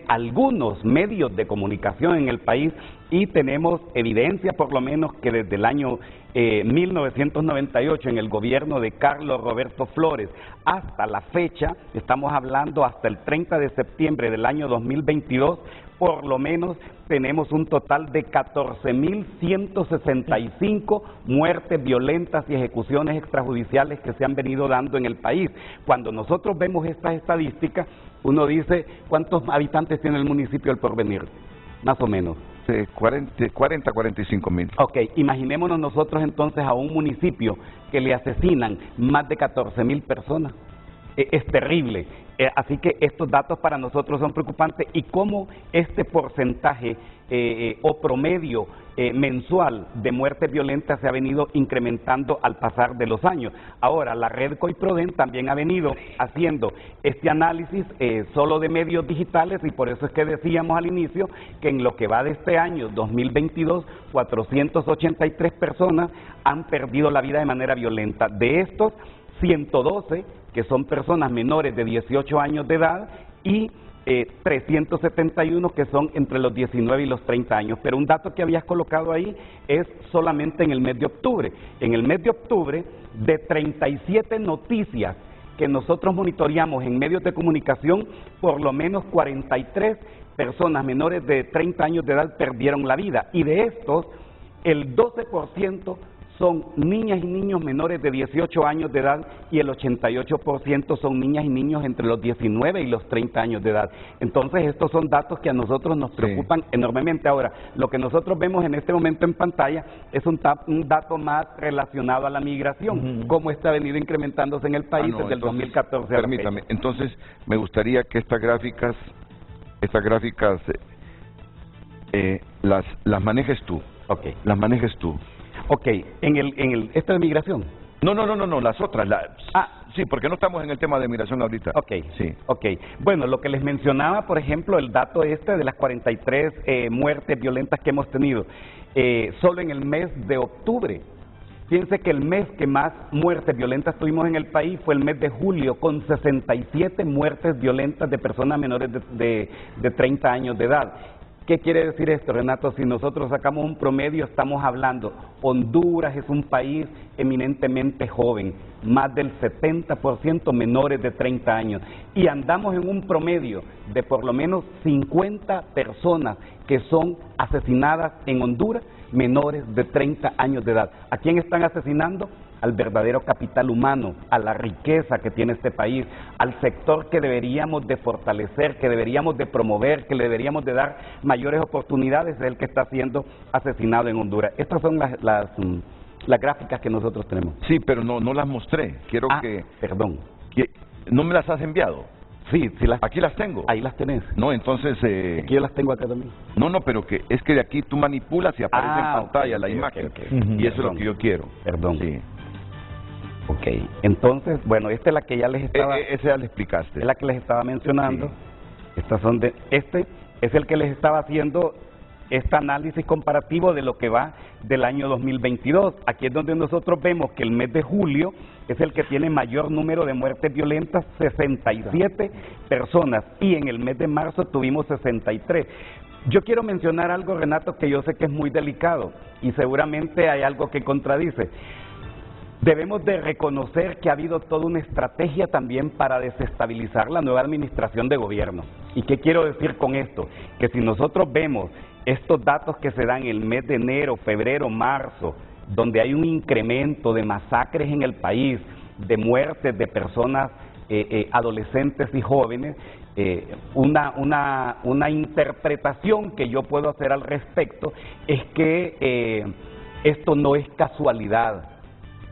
algunos medios de comunicación en el país, y tenemos evidencia por lo menos que desde el año 1998 en el gobierno de Carlos Roberto Flores hasta la fecha, estamos hablando hasta el 30 de septiembre del año 2022, por lo menos tenemos un total de 14.165 muertes violentas y ejecuciones extrajudiciales que se han venido dando en el país. Cuando nosotros vemos estas estadísticas, uno dice, ¿cuántos habitantes tiene el municipio del Porvenir? Más o menos. 45 mil. Ok, imaginémonos nosotros entonces a un municipio que le asesinan más de 14.000 personas. Es terrible. Así que estos datos para nosotros son preocupantes, y cómo este porcentaje o promedio mensual de muertes violentas se ha venido incrementando al pasar de los años. Ahora, la red COIPRODEN también ha venido haciendo este análisis solo de medios digitales, y por eso es que decíamos al inicio que en lo que va de este año 2022, 483 personas han perdido la vida de manera violenta. De estos, 112 que son personas menores de 18 años de edad, y 371 que son entre los 19 y los 30 años. Pero un dato que habías colocado ahí es solamente en el mes de octubre. En el mes de octubre, de 37 noticias que nosotros monitoreamos en medios de comunicación, por lo menos 43 personas menores de 30 años de edad perdieron la vida, y de estos, el 12% son niñas y niños menores de 18 años de edad, y el 88% son niñas y niños entre los 19 y los 30 años de edad. Entonces, estos son datos que a nosotros nos preocupan enormemente. Ahora, lo que nosotros vemos en este momento en pantalla es un dato más relacionado a la migración, cómo está venido incrementándose en el país desde el 2014 a la fecha. Permítame, entonces me gustaría que estas gráficas las manejes tú. Okay. Las manejes tú. Ok, ¿esto de migración? No, las otras. Sí, porque no estamos en el tema de migración ahorita. Ok, sí. Ok. Bueno, lo que les mencionaba, por ejemplo, el dato de las 43 muertes violentas que hemos tenido, solo en el mes de octubre. Fíjense que el mes que más muertes violentas tuvimos en el país fue el mes de julio, con 67 muertes violentas de personas menores de 30 años de edad. ¿Qué quiere decir esto, Renato? Si nosotros sacamos un promedio, estamos hablando, Honduras es un país eminentemente joven, más del 70% menores de 30 años, y andamos en un promedio de por lo menos 50 personas que son asesinadas en Honduras, menores de 30 años de edad. ¿A quién están asesinando? Al verdadero capital humano, a la riqueza que tiene este país, al sector que deberíamos de fortalecer, que deberíamos de promover, que le deberíamos de dar mayores oportunidades, es el que está siendo asesinado en Honduras. Estas son las gráficas que nosotros tenemos. Sí, pero no las mostré. Quiero Perdón. ¿No me las has enviado? Sí, aquí las tengo. Ahí las tenés. No, entonces... Aquí yo las tengo acá también. No, pero es que de aquí tú manipulas y aparece en pantalla la imagen. Y eso es lo que yo quiero. Perdón. Sí. Ok, entonces, bueno, esta es la que ya les estaba... Esa ya le explicaste. Es la que les estaba mencionando. Sí. Estas son este es el que les estaba haciendo este análisis comparativo de lo que va del año 2022. Aquí es donde nosotros vemos que el mes de julio es el que tiene mayor número de muertes violentas, 67 personas, y en el mes de marzo tuvimos 63. Yo quiero mencionar algo, Renato, que yo sé que es muy delicado y seguramente hay algo que contradice. Debemos de reconocer que ha habido toda una estrategia también para desestabilizar la nueva administración de gobierno. ¿Y qué quiero decir con esto? Que si nosotros vemos estos datos que se dan en el mes de enero, febrero, marzo, donde hay un incremento de masacres en el país, de muertes de personas adolescentes y jóvenes, una interpretación que yo puedo hacer al respecto es que esto no es casualidad.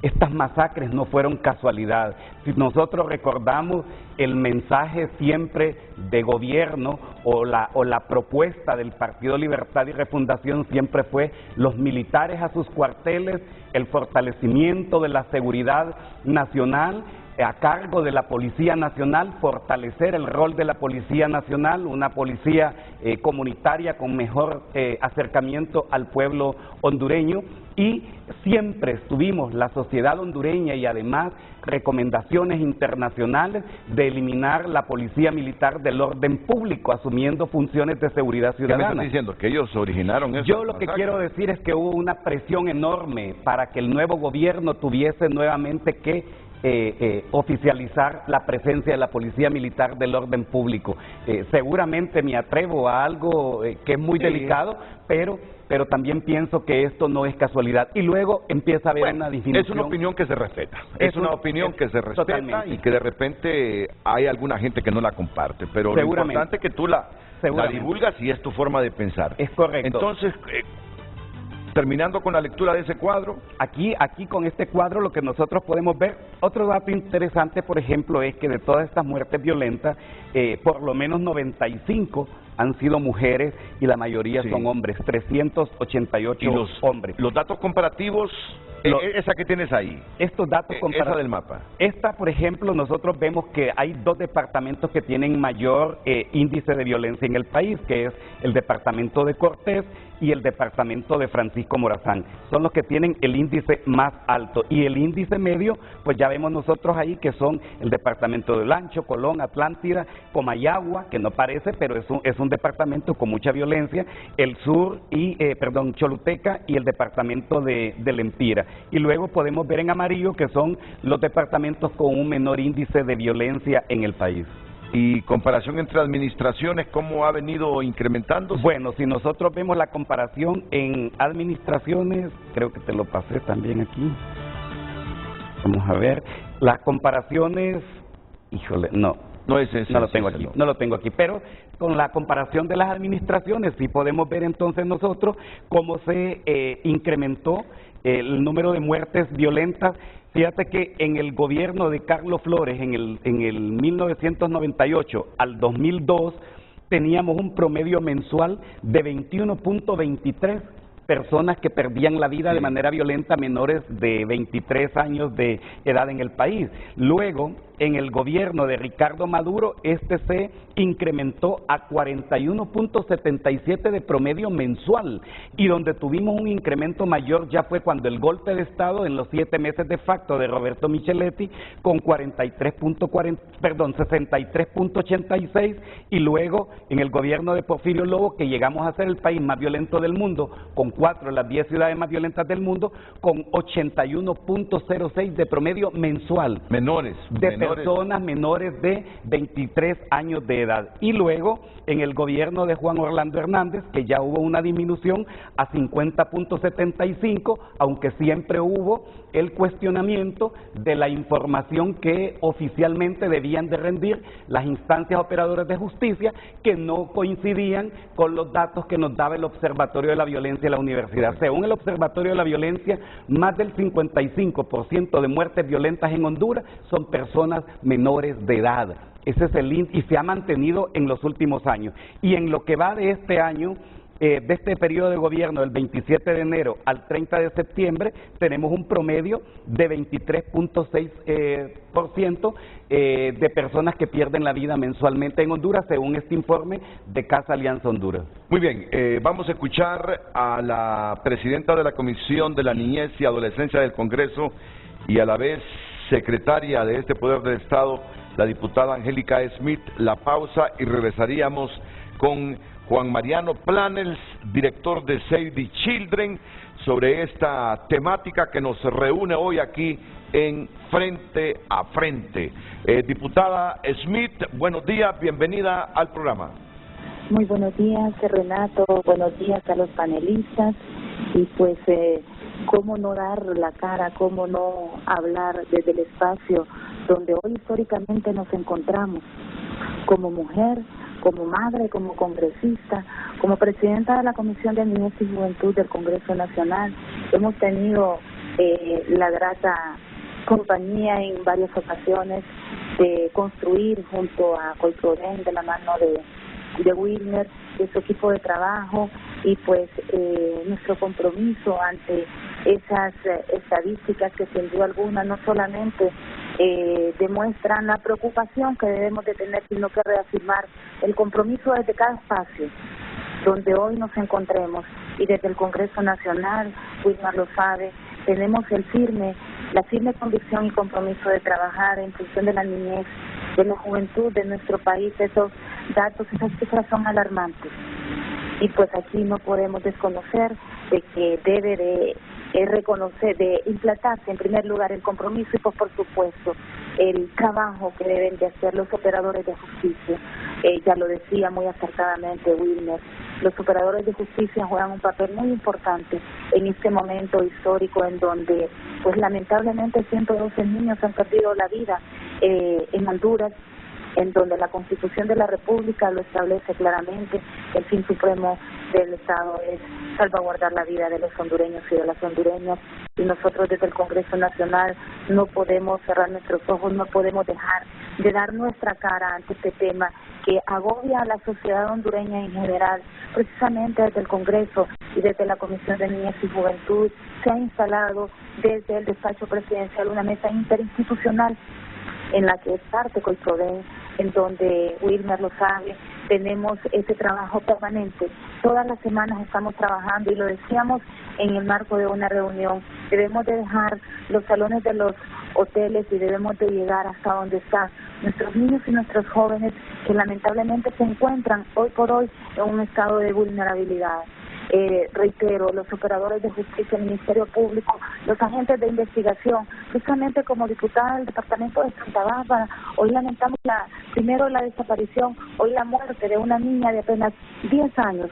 Estas masacres no fueron casualidad. Si nosotros recordamos el mensaje siempre de gobierno o la propuesta del Partido Libertad y Refundación siempre fue los militares a sus cuarteles, el fortalecimiento de la seguridad nacional a cargo de la Policía Nacional, fortalecer el rol de la Policía Nacional, una policía comunitaria con mejor acercamiento al pueblo hondureño, y siempre estuvimos la sociedad hondureña y además recomendaciones internacionales de eliminar la policía militar del orden público, asumiendo funciones de seguridad ciudadana. ¿Qué me estás diciendo? ¿Que ellos originaron eso? Yo lo que quiero decir es que hubo una presión enorme para que el nuevo gobierno tuviese nuevamente que oficializar la presencia de la policía militar del orden público. Seguramente me atrevo a algo que es muy delicado, pero también pienso que esto no es casualidad. Y luego empieza a haber una disminución. Es una opinión que se respeta. Es una opinión que se respeta totalmente. Y que de repente hay alguna gente que no la comparte. Pero lo importante es que tú la divulgas y es tu forma de pensar. Es correcto. Entonces, terminando con la lectura de ese cuadro. Aquí con este cuadro lo que nosotros podemos ver, otro dato interesante, por ejemplo, es que de todas estas muertes violentas, por lo menos 95 han sido mujeres y la mayoría son hombres, 388 hombres. Los datos comparativos, esa que tienes ahí. Estos datos comparativos. Esa del mapa. Esta, por ejemplo, nosotros vemos que hay dos departamentos que tienen mayor índice de violencia en el país, que es el departamento de Cortés y el departamento de Francisco Morazán. Son los que tienen el índice más alto. Y el índice medio, pues ya vemos nosotros ahí que son el departamento de Lancho, Colón, Atlántida, Comayagua, que no parece, pero es un departamento con mucha violencia, el sur y, Choluteca y el departamento de Lempira. Y luego podemos ver en amarillo que son los departamentos con un menor índice de violencia en el país. ¿Y comparación entre administraciones, cómo ha venido incrementándose? Bueno, si nosotros vemos la comparación en administraciones, creo que te lo pasé también aquí. Vamos a ver. Las comparaciones, híjole, no lo tengo aquí, pero con la comparación de las administraciones sí podemos ver entonces nosotros cómo se incrementó el número de muertes violentas. Fíjate que en el gobierno de Carlos Flores, en el 1998 al 2002, teníamos un promedio mensual de 21.23 personas que perdían la vida de manera violenta, menores de 23 años de edad en el país. Luego, en el gobierno de Ricardo Maduro este se incrementó a 41.77 de promedio mensual, y donde tuvimos un incremento mayor ya fue cuando el golpe de Estado en los 7 meses de facto de Roberto Micheletti con 63.86, y luego en el gobierno de Porfirio Lobo, que llegamos a ser el país más violento del mundo, con 4 de las 10 ciudades más violentas del mundo, con 81.06 de promedio mensual. Personas menores de 23 años de edad. Y luego en el gobierno de Juan Orlando Hernández, que ya hubo una disminución a 50.75, aunque siempre hubo el cuestionamiento de la información que oficialmente debían de rendir las instancias operadoras de justicia, que no coincidían con los datos que nos daba el Observatorio de la Violencia de la Universidad. Según el Observatorio de la Violencia, más del 55% de muertes violentas en Honduras son personas menores de edad. Ese es el índice, y se ha mantenido en los últimos años. Y en lo que va de este año, de este periodo de gobierno del 27 de enero al 30 de septiembre, tenemos un promedio de 23.6% de personas que pierden la vida mensualmente en Honduras, según este informe de Casa Alianza Honduras. Muy bien, vamos a escuchar a la presidenta de la Comisión de la Niñez y Adolescencia del Congreso y a la vez secretaria de este Poder del Estado, la diputada Angélica Smith. La pausa y regresaríamos con Juan Mariano Planels, director de Save the Children, sobre esta temática que nos reúne hoy aquí en Frente a Frente. Diputada Smith, buenos días, bienvenida al programa. Muy buenos días, Renato, buenos días a los panelistas, y pues cómo no dar la cara, cómo no hablar desde el espacio donde hoy históricamente nos encontramos, como mujer, como madre, como congresista, como presidenta de la Comisión de Niñez y Juventud del Congreso Nacional. Hemos tenido la grata compañía en varias ocasiones de construir junto a Colproden, de la mano de Wilmer, de su equipo de trabajo, y pues nuestro compromiso ante esas estadísticas que sin duda alguna no solamente demuestran la preocupación que debemos de tener, sino que reafirmar el compromiso desde cada espacio donde hoy nos encontremos, y desde el Congreso Nacional, Wilmar lo sabe, tenemos la firme convicción y compromiso de trabajar en función de la niñez, de la juventud de nuestro país. Esos datos, esas cifras son alarmantes, y pues aquí no podemos desconocer de que debe de reconocer, de implantarse en primer lugar el compromiso y pues por supuesto el trabajo que deben de hacer los operadores de justicia. Ya lo decía muy acertadamente Wilmer, los operadores de justicia juegan un papel muy importante en este momento histórico en donde pues lamentablemente 112 niños han perdido la vida en Honduras, en donde la Constitución de la República lo establece claramente. El fin supremo del Estado es salvaguardar la vida de los hondureños y de las hondureñas, y nosotros desde el Congreso Nacional no podemos cerrar nuestros ojos, no podemos dejar de dar nuestra cara ante este tema que agobia a la sociedad hondureña en general. Precisamente desde el Congreso y desde la Comisión de Niñez y Juventud se ha instalado desde el despacho presidencial una mesa interinstitucional en la que es parte Colproden, en donde Wilmer lo sabe, tenemos ese trabajo permanente. Todas las semanas estamos trabajando, y lo decíamos en el marco de una reunión, debemos de dejar los salones de los hoteles y debemos de llegar hasta donde están nuestros niños y nuestros jóvenes que lamentablemente se encuentran hoy por hoy en un estado de vulnerabilidad. Reitero, los operadores de justicia, el Ministerio Público, los agentes de investigación, justamente como diputada del departamento de Santa Bárbara, hoy lamentamos primero la desaparición, hoy la muerte de una niña de apenas 10 años,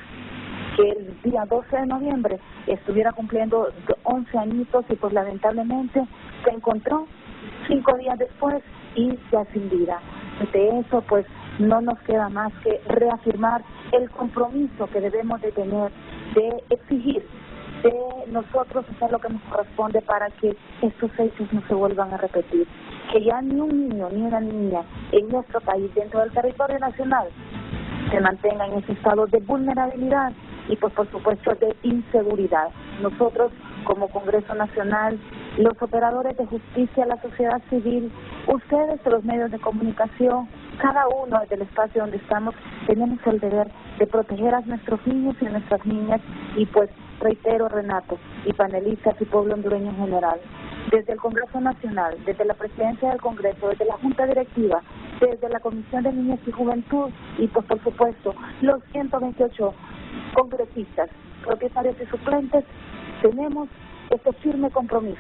que el día 12 de noviembre estuviera cumpliendo 11 añitos, y pues lamentablemente se encontró 5 días después y ya sin vida. De eso pues no nos queda más que reafirmar el compromiso que debemos de tener, de exigir de nosotros hacer lo que nos corresponde para que estos hechos no se vuelvan a repetir, que ya ni un niño ni una niña en nuestro país, dentro del territorio nacional, se mantenga en ese estado de vulnerabilidad y pues por supuesto de inseguridad. Nosotros como Congreso Nacional los operadores de justicia, la sociedad civil, ustedes de los medios de comunicación, cada uno desde el espacio donde estamos, tenemos el deber de proteger a nuestros niños y a nuestras niñas. Y pues reitero, Renato, y panelistas y pueblo hondureño en general, desde el Congreso Nacional, desde la Presidencia del Congreso, desde la Junta Directiva, desde la Comisión de Niñez y Juventud y pues por supuesto los 128 congresistas, propietarios y suplentes, tenemos este firme compromiso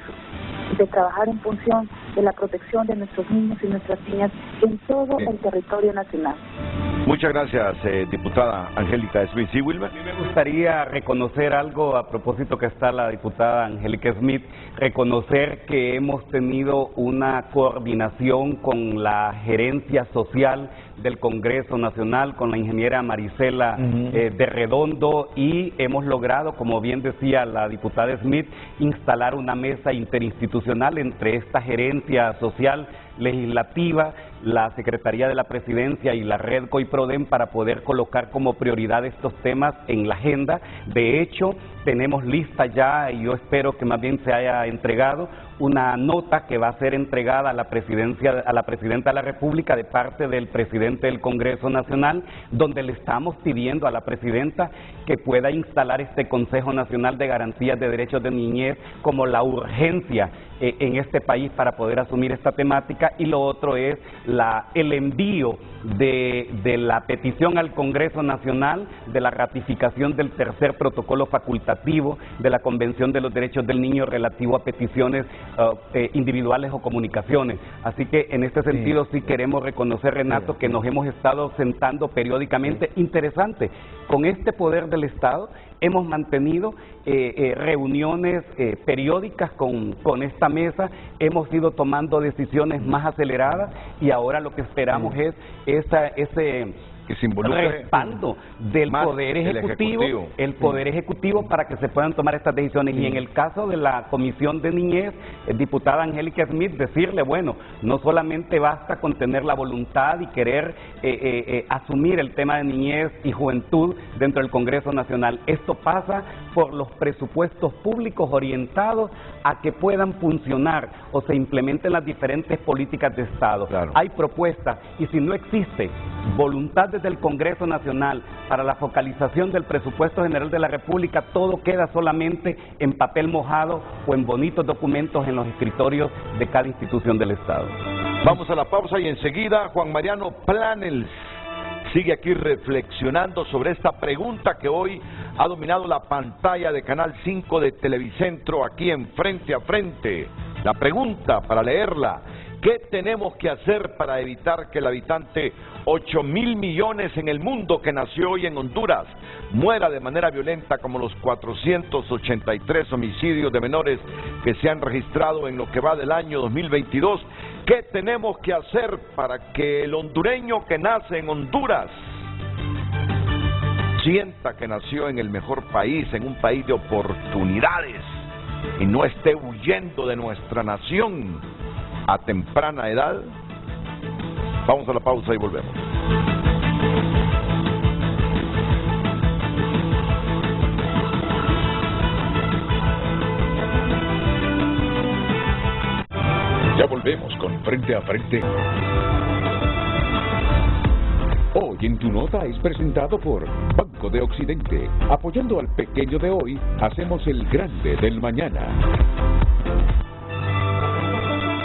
de trabajar en función de la protección de nuestros niños y nuestras niñas en todo el territorio nacional. Muchas gracias, diputada Angélica Smith. ¿Sí, Wilmer? A mí me gustaría reconocer algo a propósito que está la diputada Angélica Smith, reconocer que hemos tenido una coordinación con la gerencia social del Congreso Nacional, con la ingeniera Marisela de Redondo, y hemos logrado, como bien decía la diputada Smith, instalar una mesa interinstitucional entre esta gerencia social legislativa, la Secretaría de la Presidencia y la Red COIPRODEM para poder colocar como prioridad estos temas en la agenda. De hecho, tenemos lista ya, y yo espero que más bien se haya entregado, una nota que va a ser entregada a la Presidenta de la República de parte del presidente del Congreso Nacional, donde le estamos pidiendo a la Presidenta que pueda instalar este Consejo Nacional de Garantías de Derechos de Niñez como la urgencia en este país para poder asumir esta temática. Y lo otro es el envío de la petición al Congreso Nacional de la ratificación del tercer protocolo facultativo de la Convención de los Derechos del Niño relativo a peticiones individuales o comunicaciones. Así que en este sentido sí queremos reconocer, Renato, que nos hemos estado sentando periódicamente. Interesante, con este poder del Estado hemos mantenido reuniones periódicas con esta mesa, hemos ido tomando decisiones más aceleradas y ahora lo que esperamos es ese que se involucre respaldo del Poder Ejecutivo, el Poder Ejecutivo para que se puedan tomar estas decisiones. Y en el caso de la Comisión de Niñez, diputada Angélica Smith, decirle, bueno, no solamente basta con tener la voluntad y querer asumir el tema de niñez y juventud dentro del Congreso Nacional. Esto pasa por los presupuestos públicos orientados a que puedan funcionar o se implementen las diferentes políticas de Estado. Claro. Hay propuestas, y si no existe voluntad desde el Congreso Nacional para la focalización del presupuesto general de la República, todo queda solamente en papel mojado o en bonitos documentos en los escritorios de cada institución del Estado. Vamos a la pausa y enseguida Juan Mariano Planels sigue aquí reflexionando sobre esta pregunta que hoy ha dominado la pantalla de Canal 5 de Televicentro aquí en Frente a Frente. La pregunta, para leerla: ¿qué tenemos que hacer para evitar que el habitante 8.000 millones en el mundo que nació hoy en Honduras muera de manera violenta como los 483 homicidios de menores que se han registrado en lo que va del año 2022? ¿Qué tenemos que hacer para que el hondureño que nace en Honduras sienta que nació en el mejor país, en un país de oportunidades, y no esté huyendo de nuestra nación a temprana edad? Vamos a la pausa y volvemos. Ya volvemos con Frente a Frente. Hoy en Tu Nota es presentado por Banco de Occidente. Apoyando al pequeño de hoy, hacemos el grande del mañana.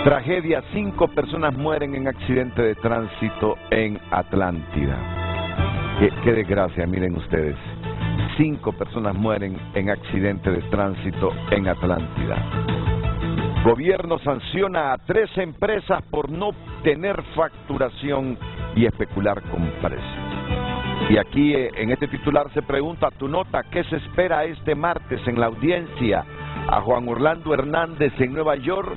Tragedia, 5 personas mueren en accidente de tránsito en Atlántida. Qué desgracia, miren ustedes. 5 personas mueren en accidente de tránsito en Atlántida. Gobierno sanciona a 3 empresas por no tener facturación y especular con precios. Y aquí en este titular se pregunta Tu Nota, ¿qué se espera este martes en la audiencia a Juan Orlando Hernández en Nueva York?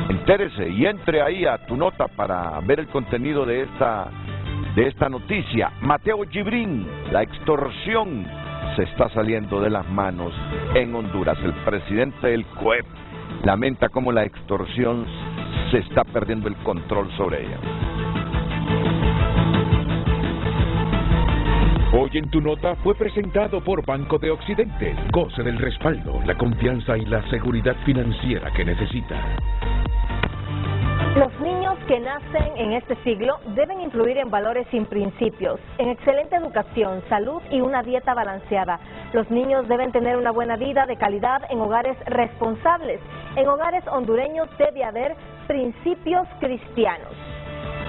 Entérese y entre ahí a Tu Nota para ver el contenido de esta noticia. Mateo Gibrín, la extorsión se está saliendo de las manos en Honduras. El presidente del COEP lamenta cómo la extorsión se está perdiendo el control sobre ella. Hoy en tu nota fue presentado por Banco de Occidente. Goce del respaldo, la confianza y la seguridad financiera que necesita. Los niños que nacen en este siglo deben influir en valores sin principios, en excelente educación, salud y una dieta balanceada. Los niños deben tener una buena vida de calidad en hogares responsables. En hogares hondureños debe haber principios cristianos.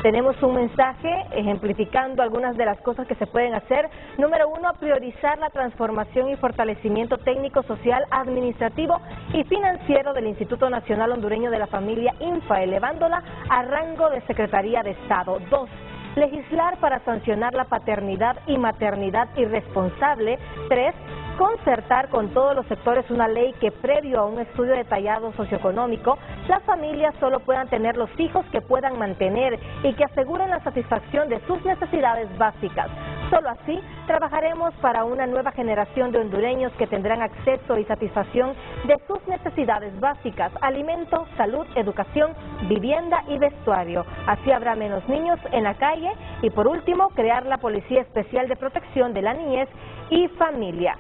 Tenemos un mensaje ejemplificando algunas de las cosas que se pueden hacer. Número 1, priorizar la transformación y fortalecimiento técnico, social, administrativo y financiero del Instituto Nacional Hondureño de la Familia INFA, elevándola a rango de Secretaría de Estado. 2, legislar para sancionar la paternidad y maternidad irresponsable. 3, concertar con todos los sectores una ley que, previo a un estudio detallado socioeconómico, las familias solo puedan tener los hijos que puedan mantener y que aseguren la satisfacción de sus necesidades básicas. Solo así trabajaremos para una nueva generación de hondureños que tendrán acceso y satisfacción de sus necesidades básicas: alimento, salud, educación, vivienda y vestuario. Así habrá menos niños en la calle. Y por último, crear la Policía Especial de Protección de la Niñez y Familia.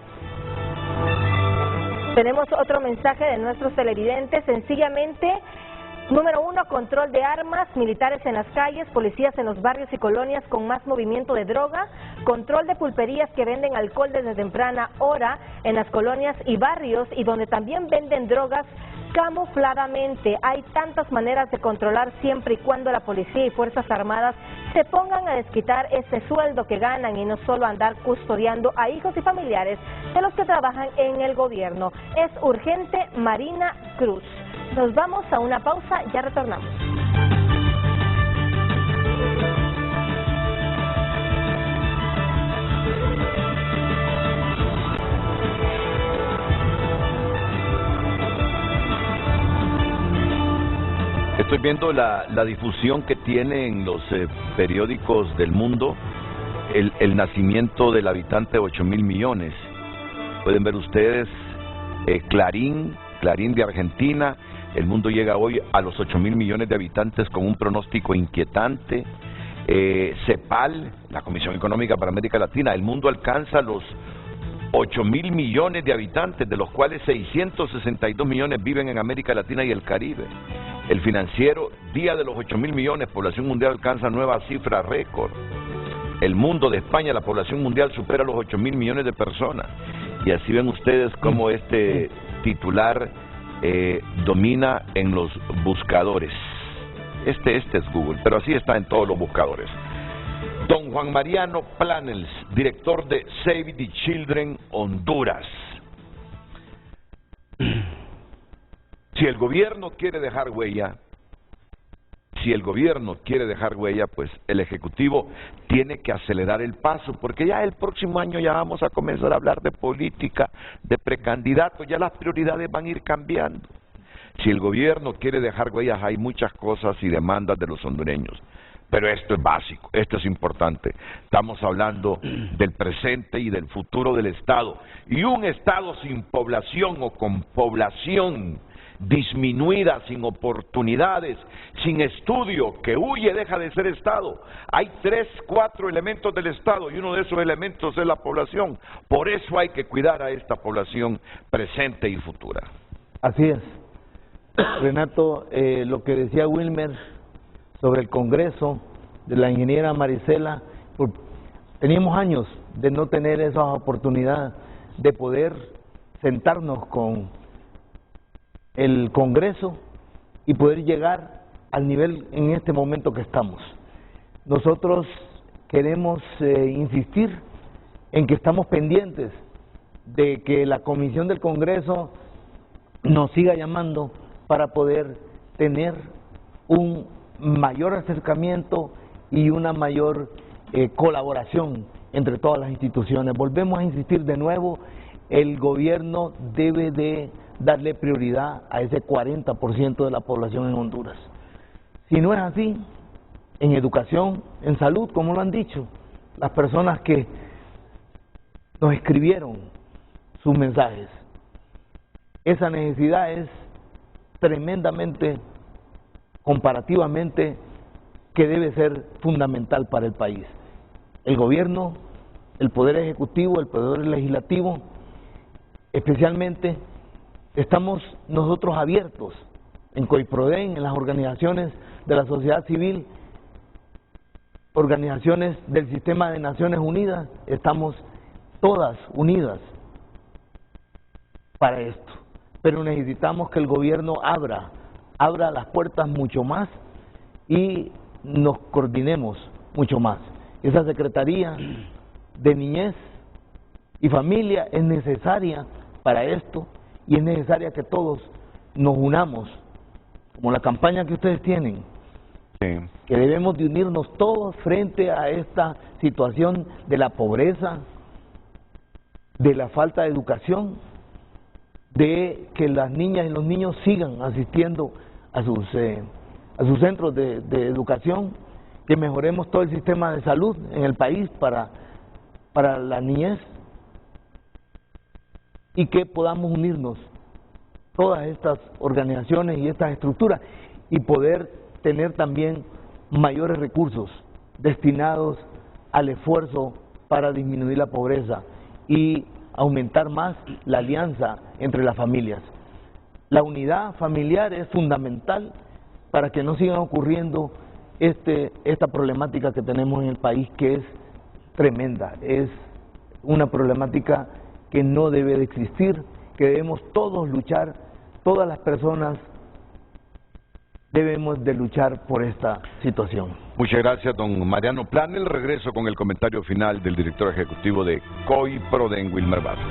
Tenemos otro mensaje de nuestros televidentes, sencillamente. Número 1, control de armas, militares en las calles, policías en los barrios y colonias con más movimiento de droga, control de pulperías que venden alcohol desde temprana hora en las colonias y barrios, y donde también venden drogas camufladamente. Hay tantas maneras de controlar, siempre y cuando la policía y fuerzas armadas se pongan a desquitar ese sueldo que ganan y no solo andar custodiando a hijos y familiares de los que trabajan en el gobierno. Es urgente. Marina Cruz. Nos vamos a una pausa, ya retornamos. Estoy viendo la difusión que tiene en los periódicos del mundo el nacimiento del habitante de 8.000 millones. Pueden ver ustedes Clarín de Argentina. El mundo llega hoy a los 8.000 millones de habitantes con un pronóstico inquietante. CEPAL, la Comisión Económica para América Latina, el mundo alcanza los 8.000 millones de habitantes, de los cuales 662 millones viven en América Latina y el Caribe. El Financiero, día de los 8.000 millones, población mundial alcanza nueva cifra récord. El Mundo de España, la población mundial supera los 8.000 millones de personas. Y así ven ustedes cómo este titular domina en los buscadores. Este es Google, pero así está en todos los buscadores. Don Juan Mariano Planels, director de Save the Children Honduras. Si el gobierno quiere dejar huella, pues el Ejecutivo tiene que acelerar el paso, porque ya el próximo año ya vamos a comenzar a hablar de política, de precandidatos, ya las prioridades van a ir cambiando. Si el gobierno quiere dejar huellas, hay muchas cosas y demandas de los hondureños, pero esto es básico, esto es importante. Estamos hablando del presente y del futuro del Estado, y un Estado sin población o con población disminuida, sin oportunidades, sin estudio, que huye, deja de ser Estado. Hay 3, 4 elementos del Estado y uno de esos elementos es la población. Por eso hay que cuidar a esta población presente y futura. Así es. Renato, lo que decía Wilmer sobre el Congreso de la ingeniera Marisela, teníamos años de no tener esa oportunidad de poder sentarnos con el Congreso y poder llegar al nivel en este momento que estamos. Nosotros queremos insistir en que estamos pendientes de que la Comisión del Congreso nos siga llamando para poder tener un mayor acercamiento y una mayor colaboración entre todas las instituciones. Volvemos a insistir de nuevo, el gobierno debe de darle prioridad a ese 40% de la población en Honduras. Si no es así, en educación, en salud, como lo han dicho las personas que nos escribieron sus mensajes, esa necesidad es tremendamente, comparativamente, que debe ser fundamental para el país. El gobierno el Poder Ejecutivo, el Poder Legislativo, especialmente, estamos nosotros abiertos en COIPRODEN, en las organizaciones de la sociedad civil, organizaciones del sistema de Naciones Unidas, estamos todas unidas para esto. Pero necesitamos que el gobierno abra las puertas mucho más y nos coordinemos mucho más. Esa Secretaría de Niñez y Familia es necesaria para esto y es necesaria que todos nos unamos, como la campaña que ustedes tienen, que debemos de unirnos todos frente a esta situación de la pobreza, de la falta de educación, de que las niñas y los niños sigan asistiendo a sus centros de educación, que mejoremos todo el sistema de salud en el país para la niñez y que podamos unirnos todas estas organizaciones y estas estructuras y poder tener también mayores recursos destinados al esfuerzo para disminuir la pobreza y aumentar más la alianza entre las familias. La unidad familiar es fundamental para que no sigan ocurriendo esta problemática que tenemos en el país, que es tremenda, es una problemática que no debe de existir, que debemos todos luchar, todas las personas debemos de luchar por esta situación. Muchas gracias, don Mariano Planel. Regreso con el comentario final del director ejecutivo de COIPRODEN, Wilmer Vázquez.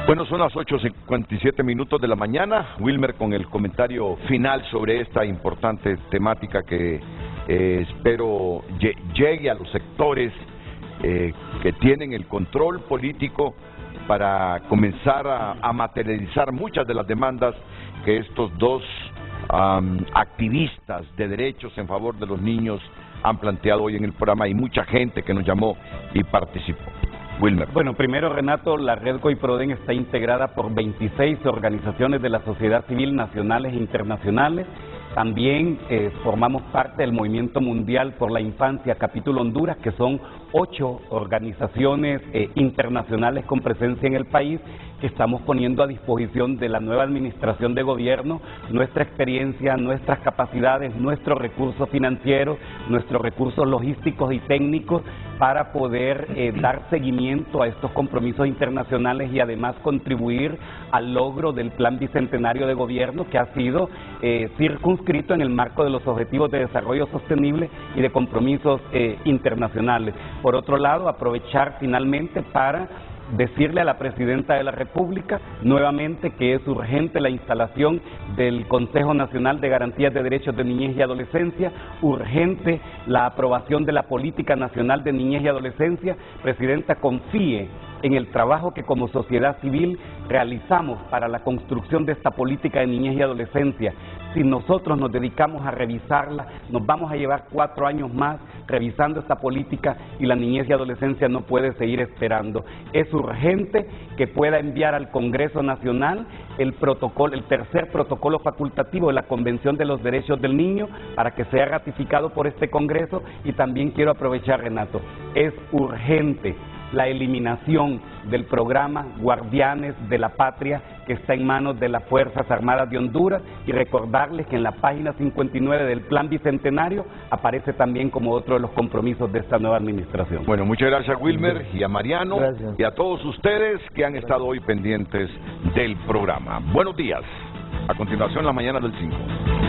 Bueno, son las 8:57 minutos de la mañana. Wilmer con el comentario final sobre esta importante temática que espero llegue a los sectores que tienen el control político para comenzar a materializar muchas de las demandas que estos dos activistas de derechos en favor de los niños han planteado hoy en el programa. Hay mucha gente que nos llamó y participó. Wilmer. Bueno, primero, Renato, la red COIPRODEN está integrada por 26 organizaciones de la sociedad civil nacionales e internacionales. También formamos parte del Movimiento Mundial por la Infancia, capítulo Honduras, que son 8 organizaciones internacionales con presencia en el país, que estamos poniendo a disposición de la nueva administración de gobierno nuestra experiencia, nuestras capacidades, nuestros recursos financieros, nuestros recursos logísticos y técnicos para poder dar seguimiento a estos compromisos internacionales y además contribuir al logro del Plan Bicentenario de Gobierno, que ha sido circunscrito en el marco de los Objetivos de Desarrollo Sostenible y de compromisos internacionales. Por otro lado, aprovechar finalmente para decirle a la Presidenta de la República nuevamente que es urgente la instalación del Consejo Nacional de Garantías de Derechos de Niñez y Adolescencia, urgente la aprobación de la Política Nacional de Niñez y Adolescencia. Presidenta, confíe en el trabajo que como sociedad civil realizamos para la construcción de esta política de niñez y adolescencia. Si nosotros nos dedicamos a revisarla, nos vamos a llevar 4 años más revisando esta política y la niñez y adolescencia no puede seguir esperando. Es urgente que pueda enviar al Congreso Nacional el tercer protocolo facultativo de la Convención de los Derechos del Niño para que sea ratificado por este Congreso. Y también quiero aprovechar, Renato, es urgente la eliminación del programa Guardianes de la Patria, que está en manos de las Fuerzas Armadas de Honduras, y recordarles que en la página 59 del Plan Bicentenario aparece también como otro de los compromisos de esta nueva administración. Bueno, muchas gracias, Wilmer, y a Mariano, gracias, y a todos ustedes que han estado hoy pendientes del programa. Buenos días. A continuación, la mañana del 5.